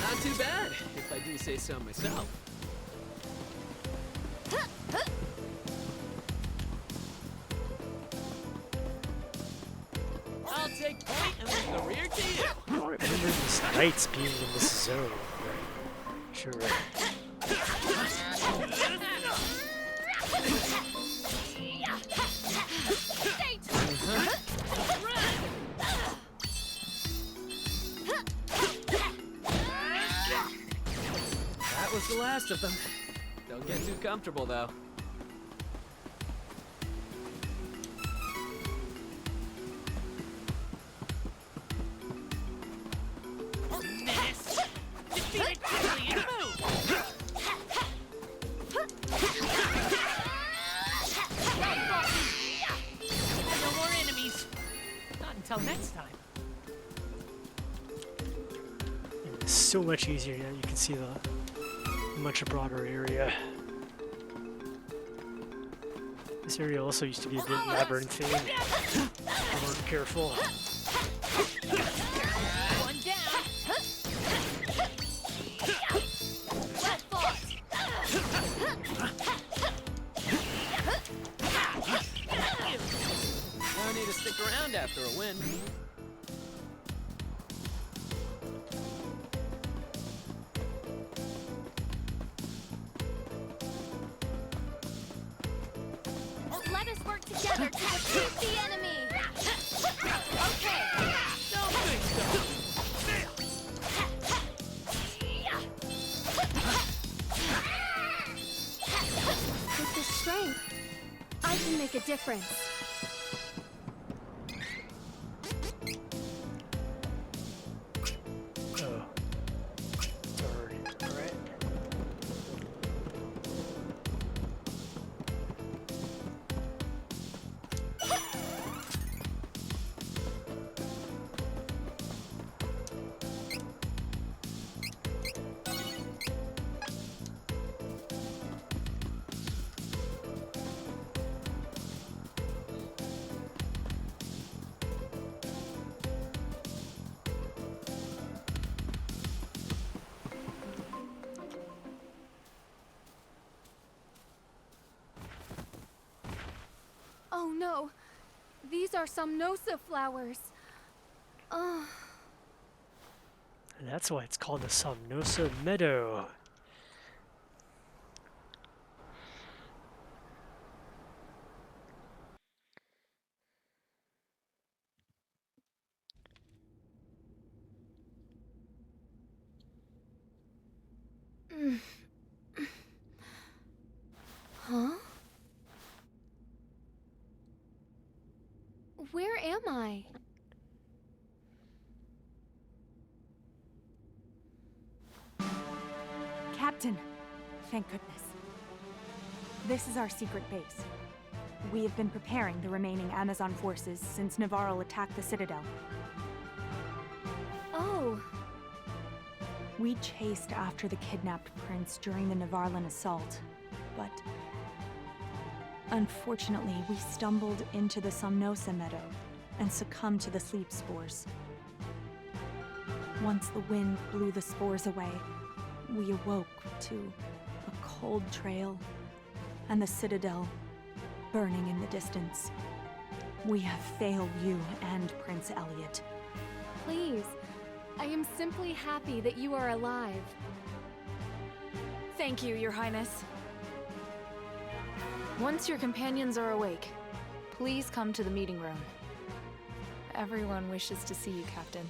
Not too bad, if I do say so myself. I'll take point and leave the rear to you. I don't remember these knights being in this zone, but sure. That was the last of them. Don't get too comfortable, though. Menace! Defeat it quickly and move! No more enemies. Not until next time. It's so much easier now. You can see the much broader area. This area also used to be a bit labyrinthine. If we weren't careful. One down. Well fought. No need to stick around after a win. Let us work together to defeat the enemy. Okay. Don't think so. With the strength, I can make a difference. Oh. Sorry. Alright. These are Somnosa flowers. And that's why it's called the Somnosa Meadow. Huh? Where am I? Captain, thank goodness. This is our secret base. We have been preparing the remaining Amazon forces since Navarro attacked the Citadel. Oh. We chased after the kidnapped prince during the Navarlan assault, but unfortunately, we stumbled into the Somnosa Meadow and succumbed to the sleep spores. Once the wind blew the spores away, we awoke to a cold trail and the Citadel burning in the distance. We have failed you and Prince Elliot. Please, I am simply happy that you are alive. Thank you, Your Highness. Once your companions are awake, please come to the meeting room. Everyone wishes to see you, Captain.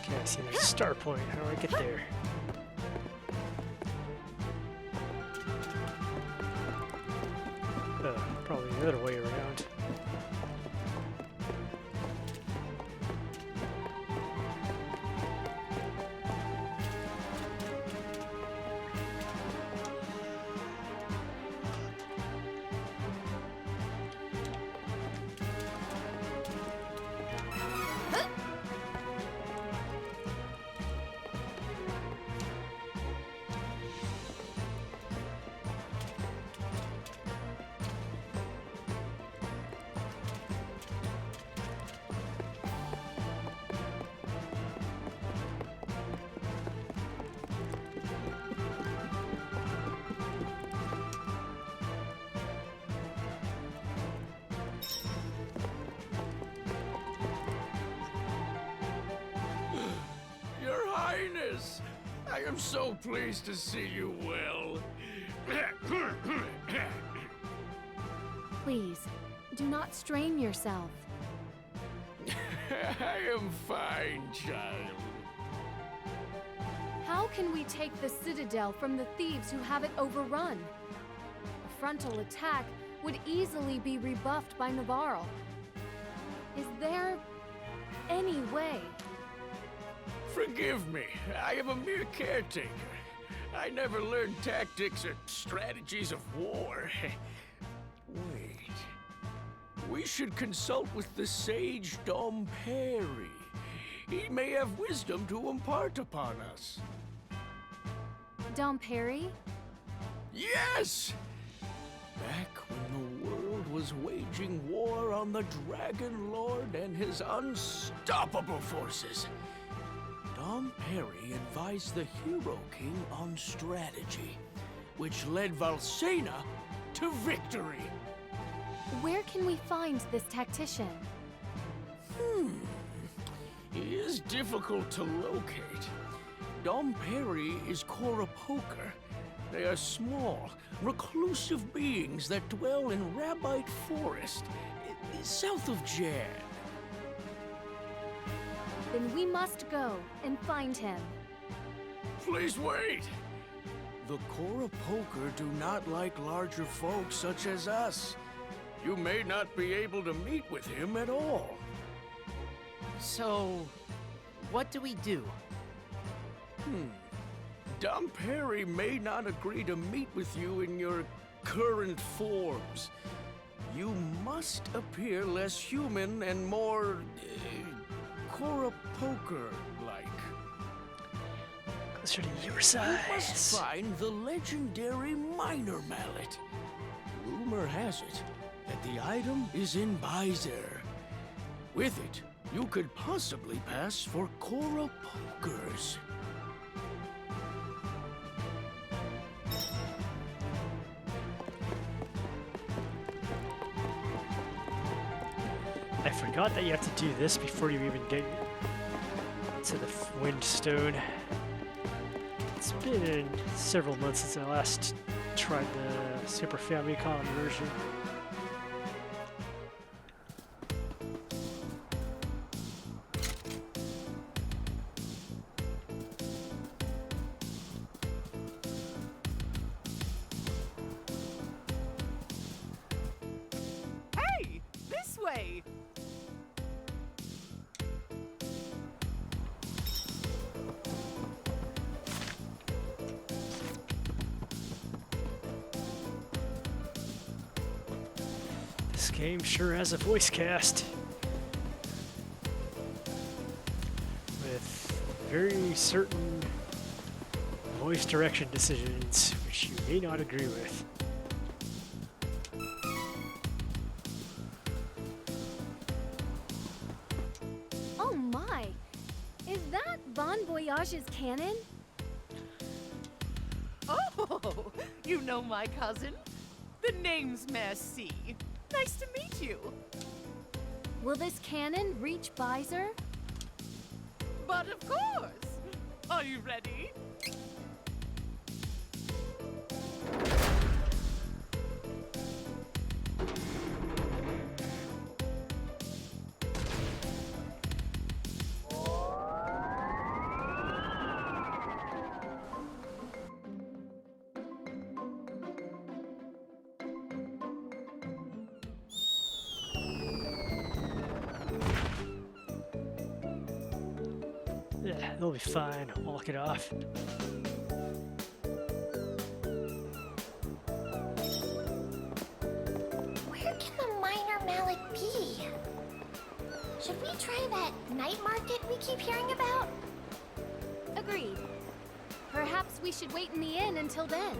Okay, I see there's a star point. How do I get there? Probably the other way around. Your Highness, I am so pleased to see you well. Please, do not strain yourself. I am fine, child. How can we take the Citadel from the thieves who have it overrun? A frontal attack would easily be rebuffed by Navarro. Is there any way? Forgive me, I am a mere caretaker. I never learned tactics or strategies of war. Wait. We should consult with the sage Dom Perry. He may have wisdom to impart upon us. Dom Perry? Yes! Back when the world was waging war on the Dragon Lord and his unstoppable forces, Dom Perry advised the Hero King on strategy, which led Valsena to victory. Where can we find this tactician? He is difficult to locate. Dom Perry is Cora Poker. They are small, reclusive beings that dwell in Rabite Forest, south of Jan. Then we must go and find him. Please wait! The Cora Poker do not like larger folks such as us. You may not be able to meet with him at all. So, what do we do? Dom Perry may not agree to meet with you in your current forms. You must appear less human and more Cora Poker-like. Closer to your size. You must find the legendary Minor Mallet. Rumor has it that the item is in Byzer. With it, you could possibly pass for Cora Pokers. I forgot that you have to do this before you even get to the Windstone. It's been several months since I last tried the Super Famicom version. Hey! This way! This game sure has a voice cast. With very certain voice direction decisions, which you may not agree with. Oh my! Is that Bon Voyage's cannon? Oh, you know my cousin? The name's Merci. Nice to meet you. Will this cannon reach Byzer? But of course. Are you ready? Yeah, it'll be fine. Walk it off. Where can the Minor Mallet be? Should we try that night market we keep hearing about? Agreed. Perhaps we should wait in the inn until then.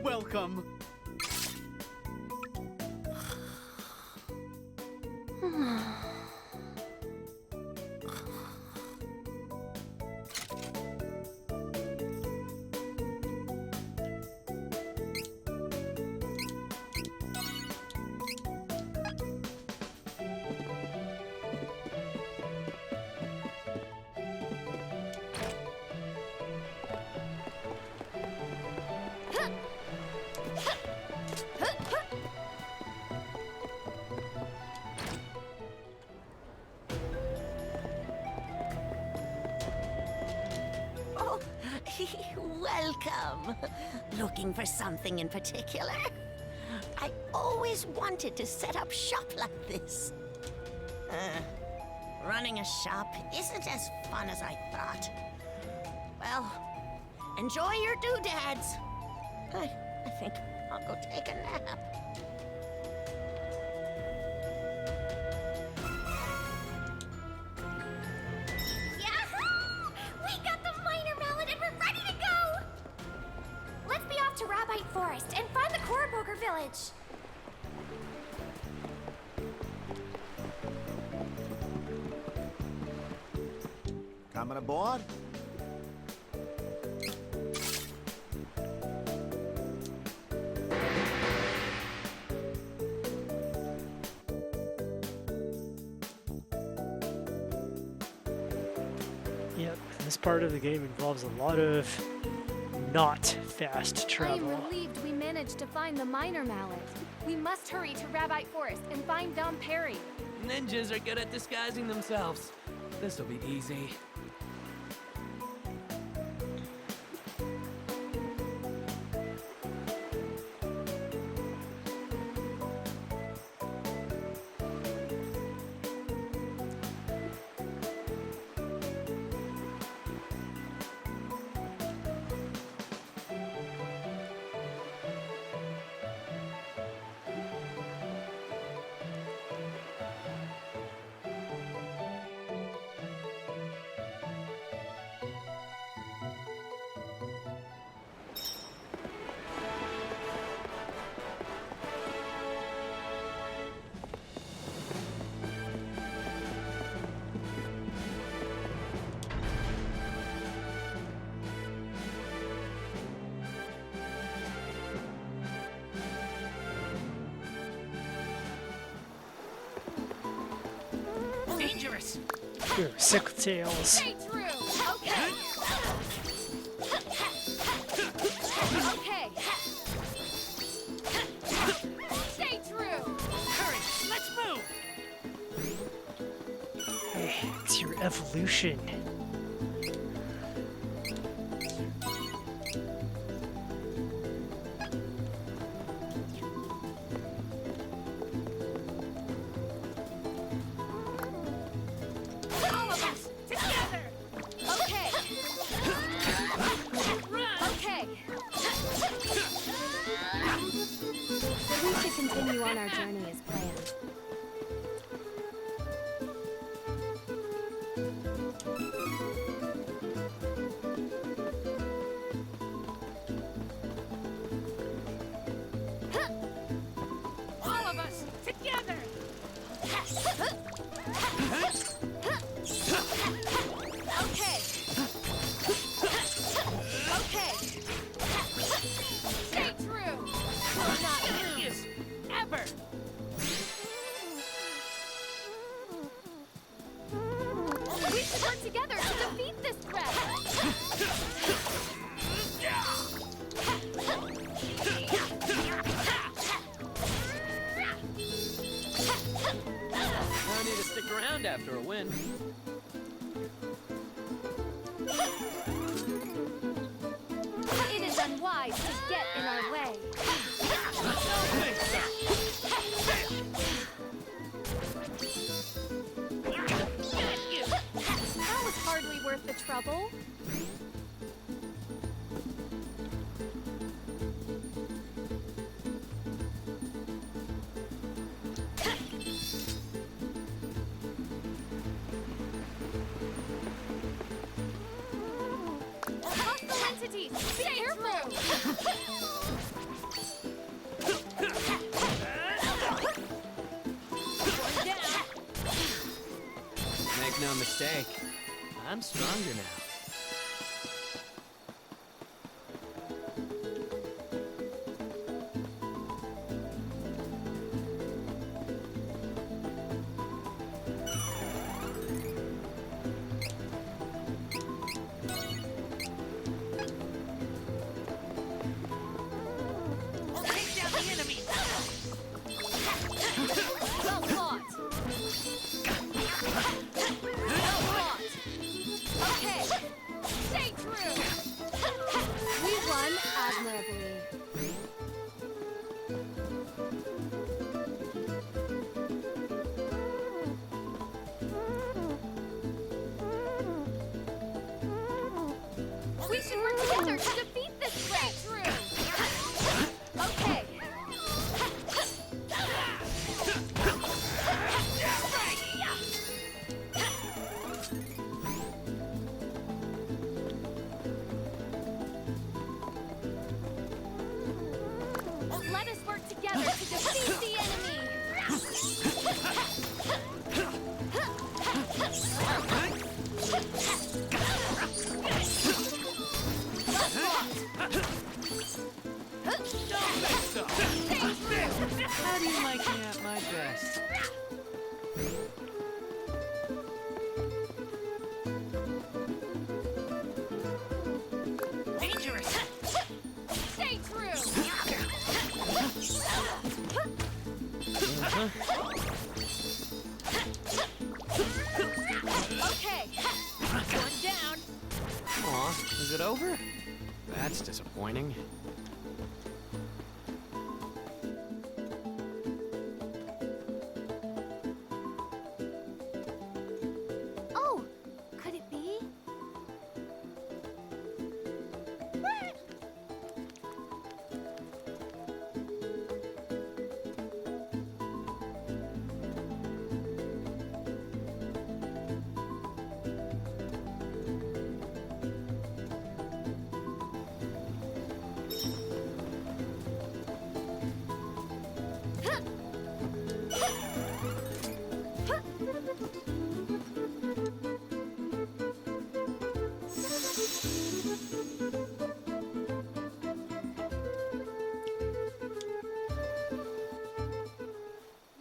Welcome. Oh, welcome. Looking for something in particular? I always wanted to set up shop like this. Running a shop isn't as fun as I thought. Well, enjoy your doodads. I think I'll go take a nap. Forest and find the Koroboger village. Coming aboard? Yep, this part of the game involves a lot of not fast I am travel. relieved we managed to find the Minor Mallet. We must hurry to Rabite Forest and find Dom Perry. Ninjas are good at disguising themselves. This'll be easy. Dangerous. Here, sickle tails. Stay true. Okay. Okay. Stay true. Hurry, let's move. Hey, it's your evolution. All of us together. Okay. Okay. So we should continue on our journey as planned. All of us together. Okay. Okay. Stay true. Will not lose. Ever. We should work together to defeat this threat. I need to stick around after a win. It is unwise to get in our way. That was hardly worth the trouble. Hostile entities, be careful! Make no mistake, I'm stronger now. Take down the enemy. Well fought. Well fought. Okay. Stay true. We won admirably. We should work together to defeat this threat. True. Okay. How do you like me at my best? Dangerous! Stay true! Okay, one down. Aw, is it over? That's disappointing. Oh, could it be?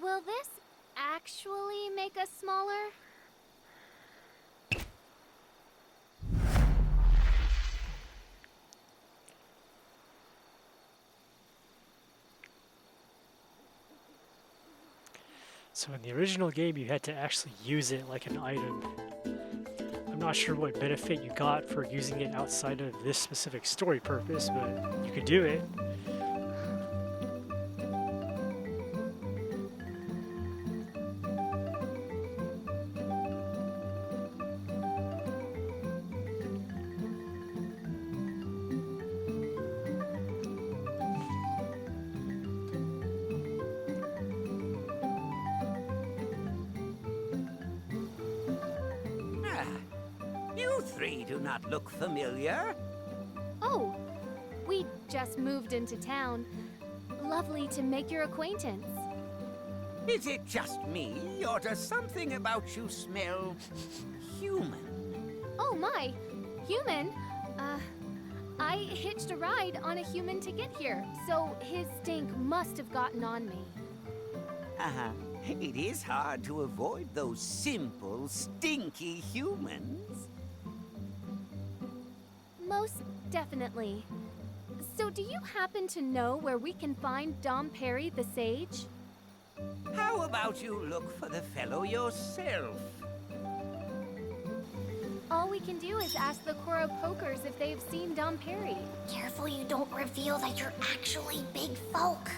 Will this actually make us smaller? So in the original game, you had to actually use it like an item. I'm not sure what benefit you got for using it outside of this specific story purpose, but you could do it. You three do not look familiar. Oh, we just moved into town. Lovely to make your acquaintance. Is it just me, or does something about you smell human? Oh my, human? I hitched a ride on a human to get here, so his stink must have gotten on me. It is hard to avoid those simple, stinky humans. Most definitely. So do you happen to know where we can find Dom Perry the Sage? How about you look for the fellow yourself? All we can do is ask the Coro Pokers if they've seen Dom Perry. Careful you don't reveal that you're actually big folk.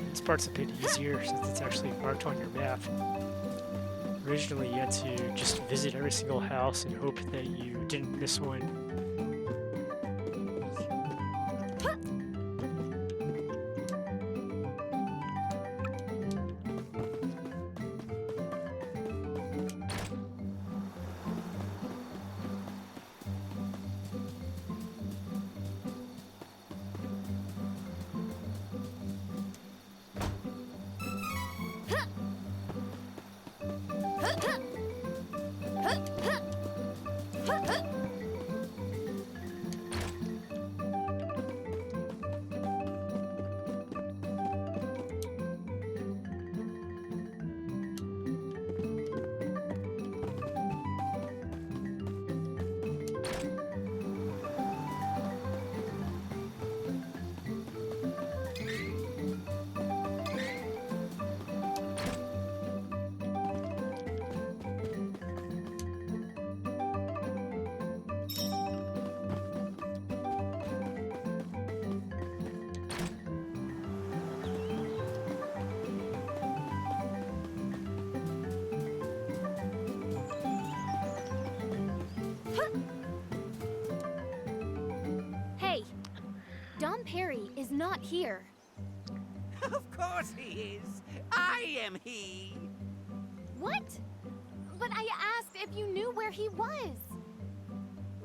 This part's a bit easier since it's actually marked on your map. Originally, you had to just visit every single house and hope that you didn't miss one. Hey, Dom Perry is not here. Of course he is. I am he. What? But I asked if you knew where he was.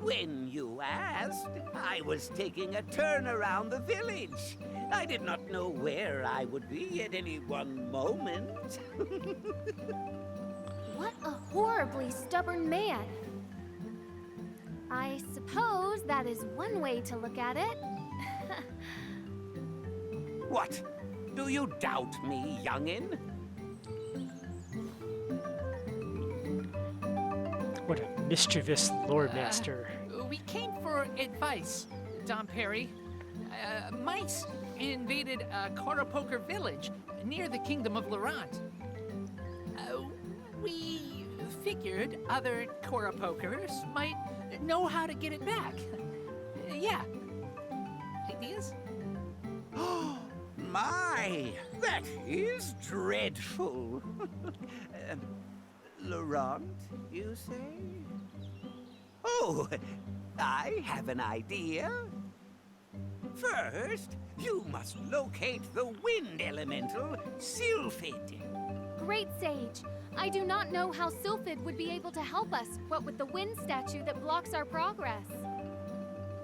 When you ask, past, I was taking a turn around the village. I did not know where I would be at any one moment. What a horribly stubborn man. I suppose that is one way to look at it. What? Do you doubt me, youngin'? What a mischievous Lord Master. We came for advice, Dom Perry. Mice invaded Koropoker village near the Kingdom of Laurent. We figured other Koropokers might know how to get it back. Yeah. Ideas? My, that is dreadful. Laurent, you say? Oh, I have an idea. First, you must locate the wind elemental, Sylphid. Great Sage. I do not know how Sylphid would be able to help us, what with the wind statue that blocks our progress.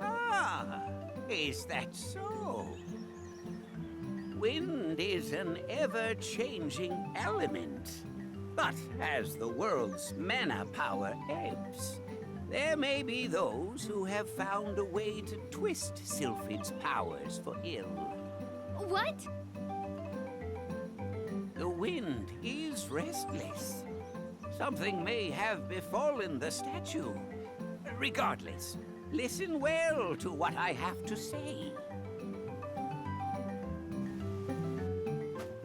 Ah, is that so? Wind is an ever-changing element. But as the world's mana power ebbs, there may be those who have found a way to twist Sylphid's powers for ill. What? The wind is restless. Something may have befallen the statue. Regardless, listen well to what I have to say.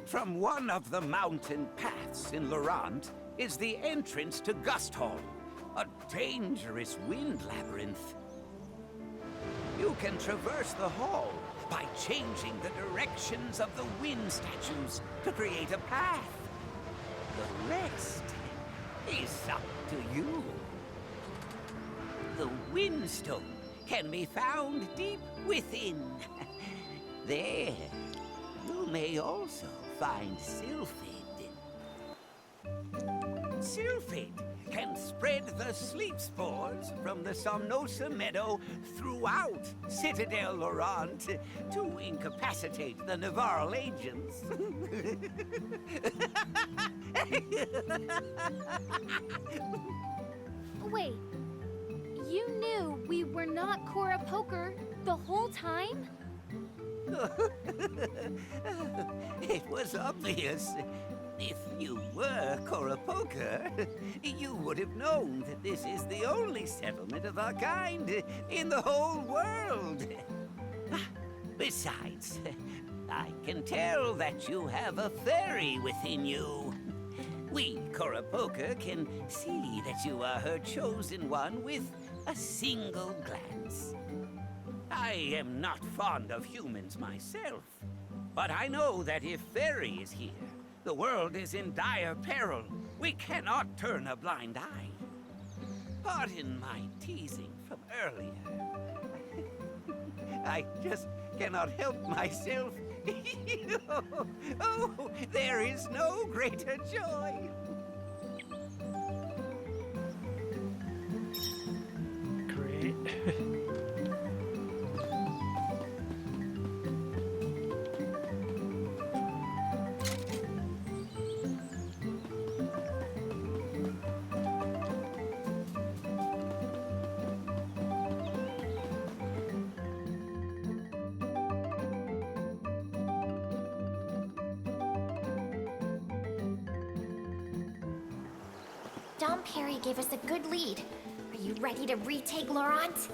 From one of the mountain paths in Laurent is the entrance to Gust Hall, a dangerous wind labyrinth. You can traverse the hall by changing the directions of the wind statues to create a path. The rest is up to you. The Windstone can be found deep within. There, you may also find Sylphid. Sylphid can spread the sleep spores from the Somnosa Meadow throughout Citadel Laurent to incapacitate the Navarral agents. Wait, you knew we were not Koropoker the whole time? It was obvious. If you were Koropoker, you would have known that this is the only settlement of our kind in the whole world. Besides, I can tell that you have a fairy within you. We, Koropoker, can see that you are her chosen one with a single glance. I am not fond of humans myself, but I know that if Fairy is here, the world is in dire peril. We cannot turn a blind eye. Pardon my teasing from earlier. I just cannot help myself. Oh, there is no greater joy. Great. Dom Perry gave us a good lead. Are you ready to retake Laurent?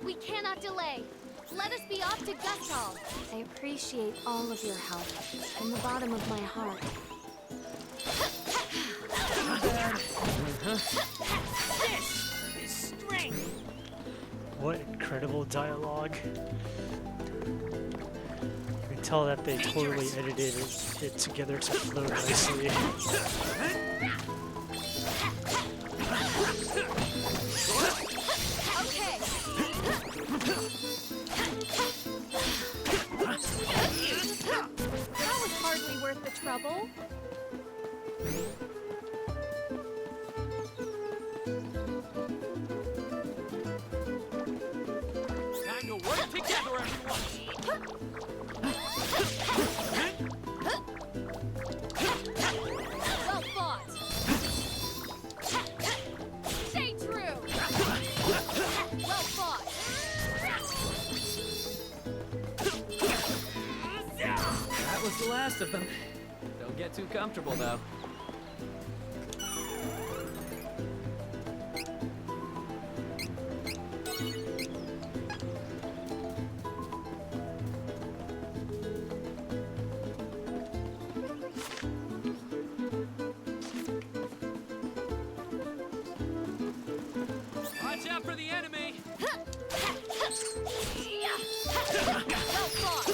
We cannot delay. Let us be off to Gust Hall. I appreciate all of your help from the bottom of my heart. This is strength. What incredible dialogue. You can tell that they totally edited it together to flow nicely. Okay. That was hardly worth the trouble. Together, everyone! Well fought! Stay true! Well fought! That was the last of them. Don't get too comfortable, though. Watch out for the enemy! Well fought!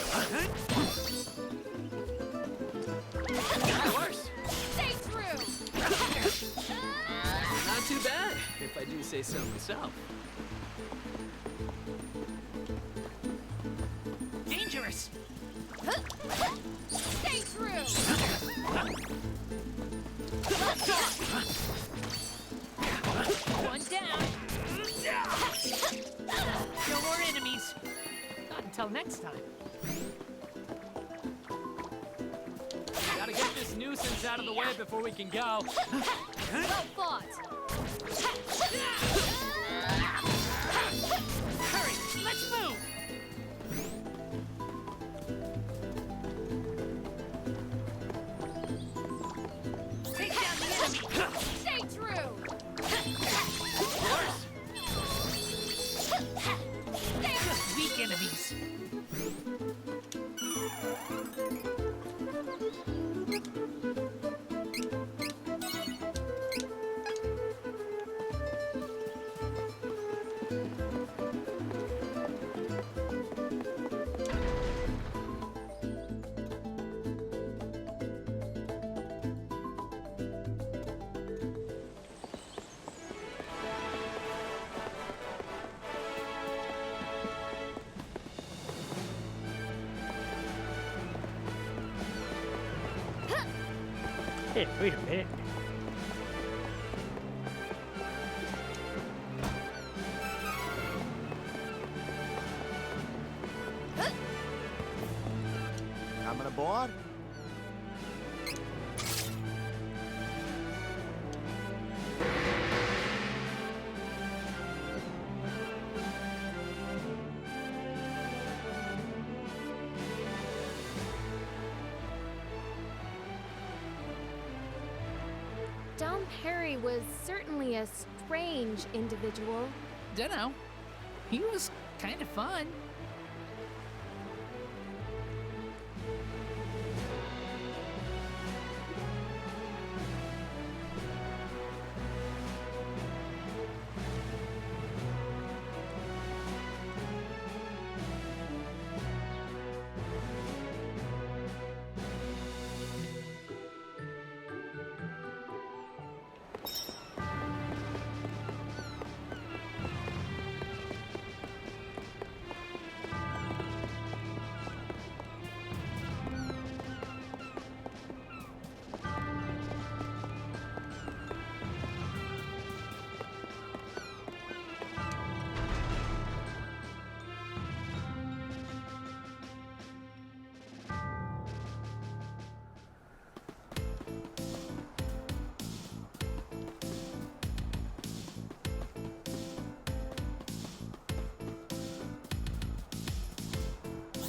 That worse. Stay true! Not too bad, if I do say so myself. Dangerous! Stay true! Well fought! One down. No more enemies. Not until next time. Gotta get this nuisance out of the way before we can go. Well fought! Hurry, let's move! Take down the enemy! Stay true! Just weak enemies. Hey, wait a minute. Coming aboard? Dom Perry was certainly a strange individual. Dunno. He was kind of fun.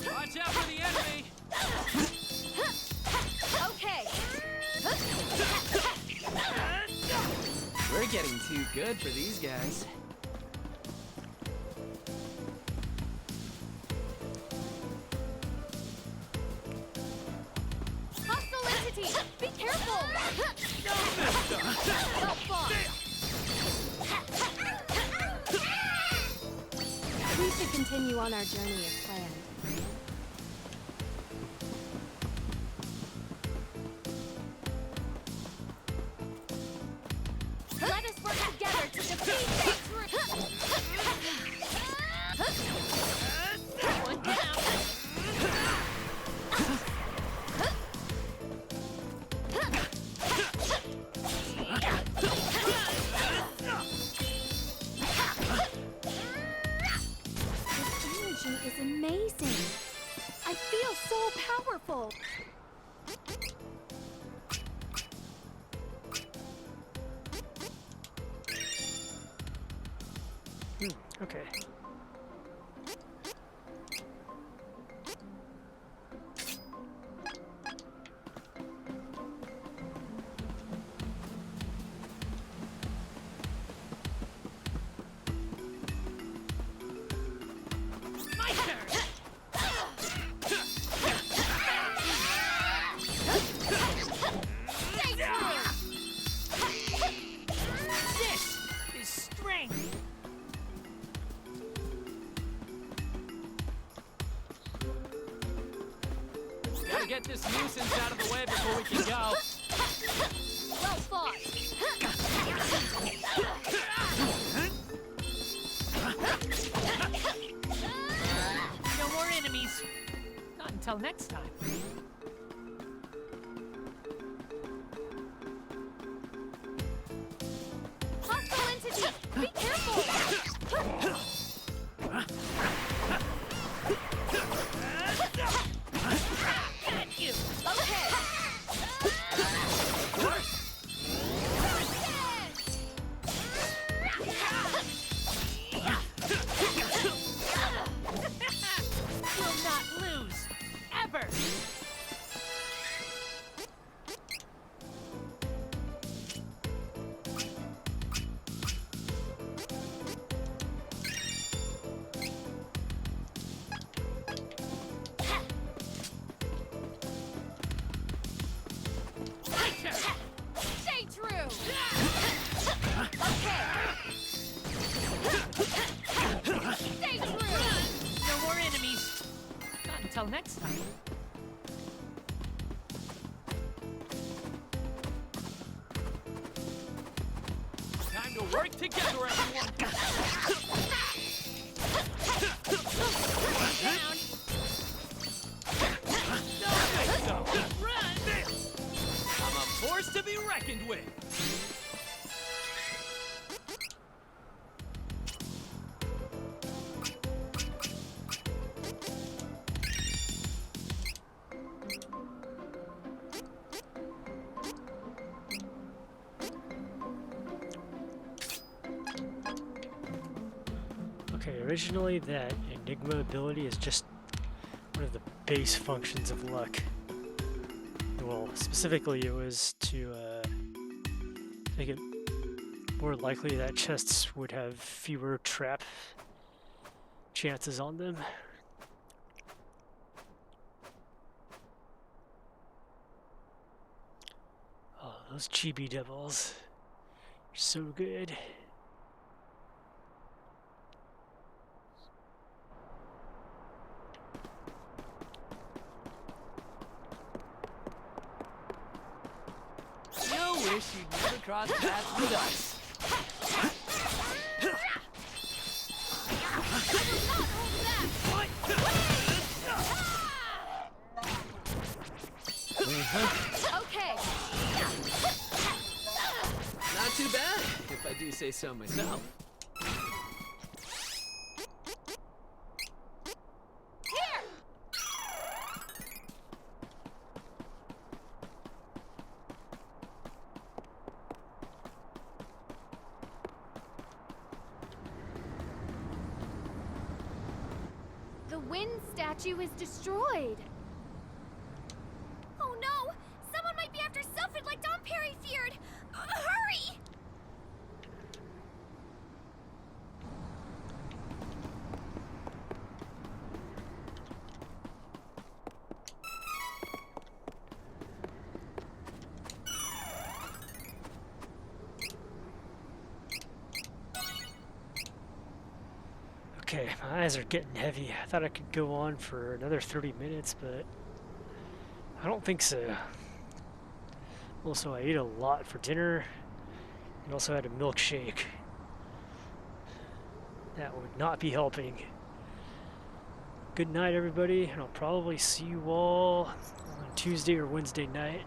Watch out for the enemy! Okay! We're getting too good for these guys. Hostile entity! Be careful! Well fought! We should continue on our journey as planned. Let us work together to defeat One down. This energy is Okay. My turn! This is strength! Gotta get this nuisance out of the way before we can go. Well fought. No more enemies. Not until next time. Hostile entity! Be careful! Got you! Okay. Will not lose. Ever! My turn! Stay true! Stay true! No more enemies. Not until next time. Time to work together, everyone. Down. No good stuff. Run! I'm a force to be reckoned with. Okay, originally that Enigma ability is just one of the base functions of luck. Well, specifically it was to make it more likely that chests would have fewer trap chances on them. Oh, those chibi devils are so good. You wish you'd never crossed paths with us. Okay. Not too bad, if I do say so myself. Here! The wind statue is destroyed. Oh no! Someone might be after Sylphid like Don Perry feared! Hurry! Okay, my eyes are getting heavy. I thought I could go on for another 30 minutes, but I don't think so. Also, I ate a lot for dinner and also had a milkshake. That would not be helping. Good night, everybody, and I'll probably see you all on Tuesday or Wednesday night.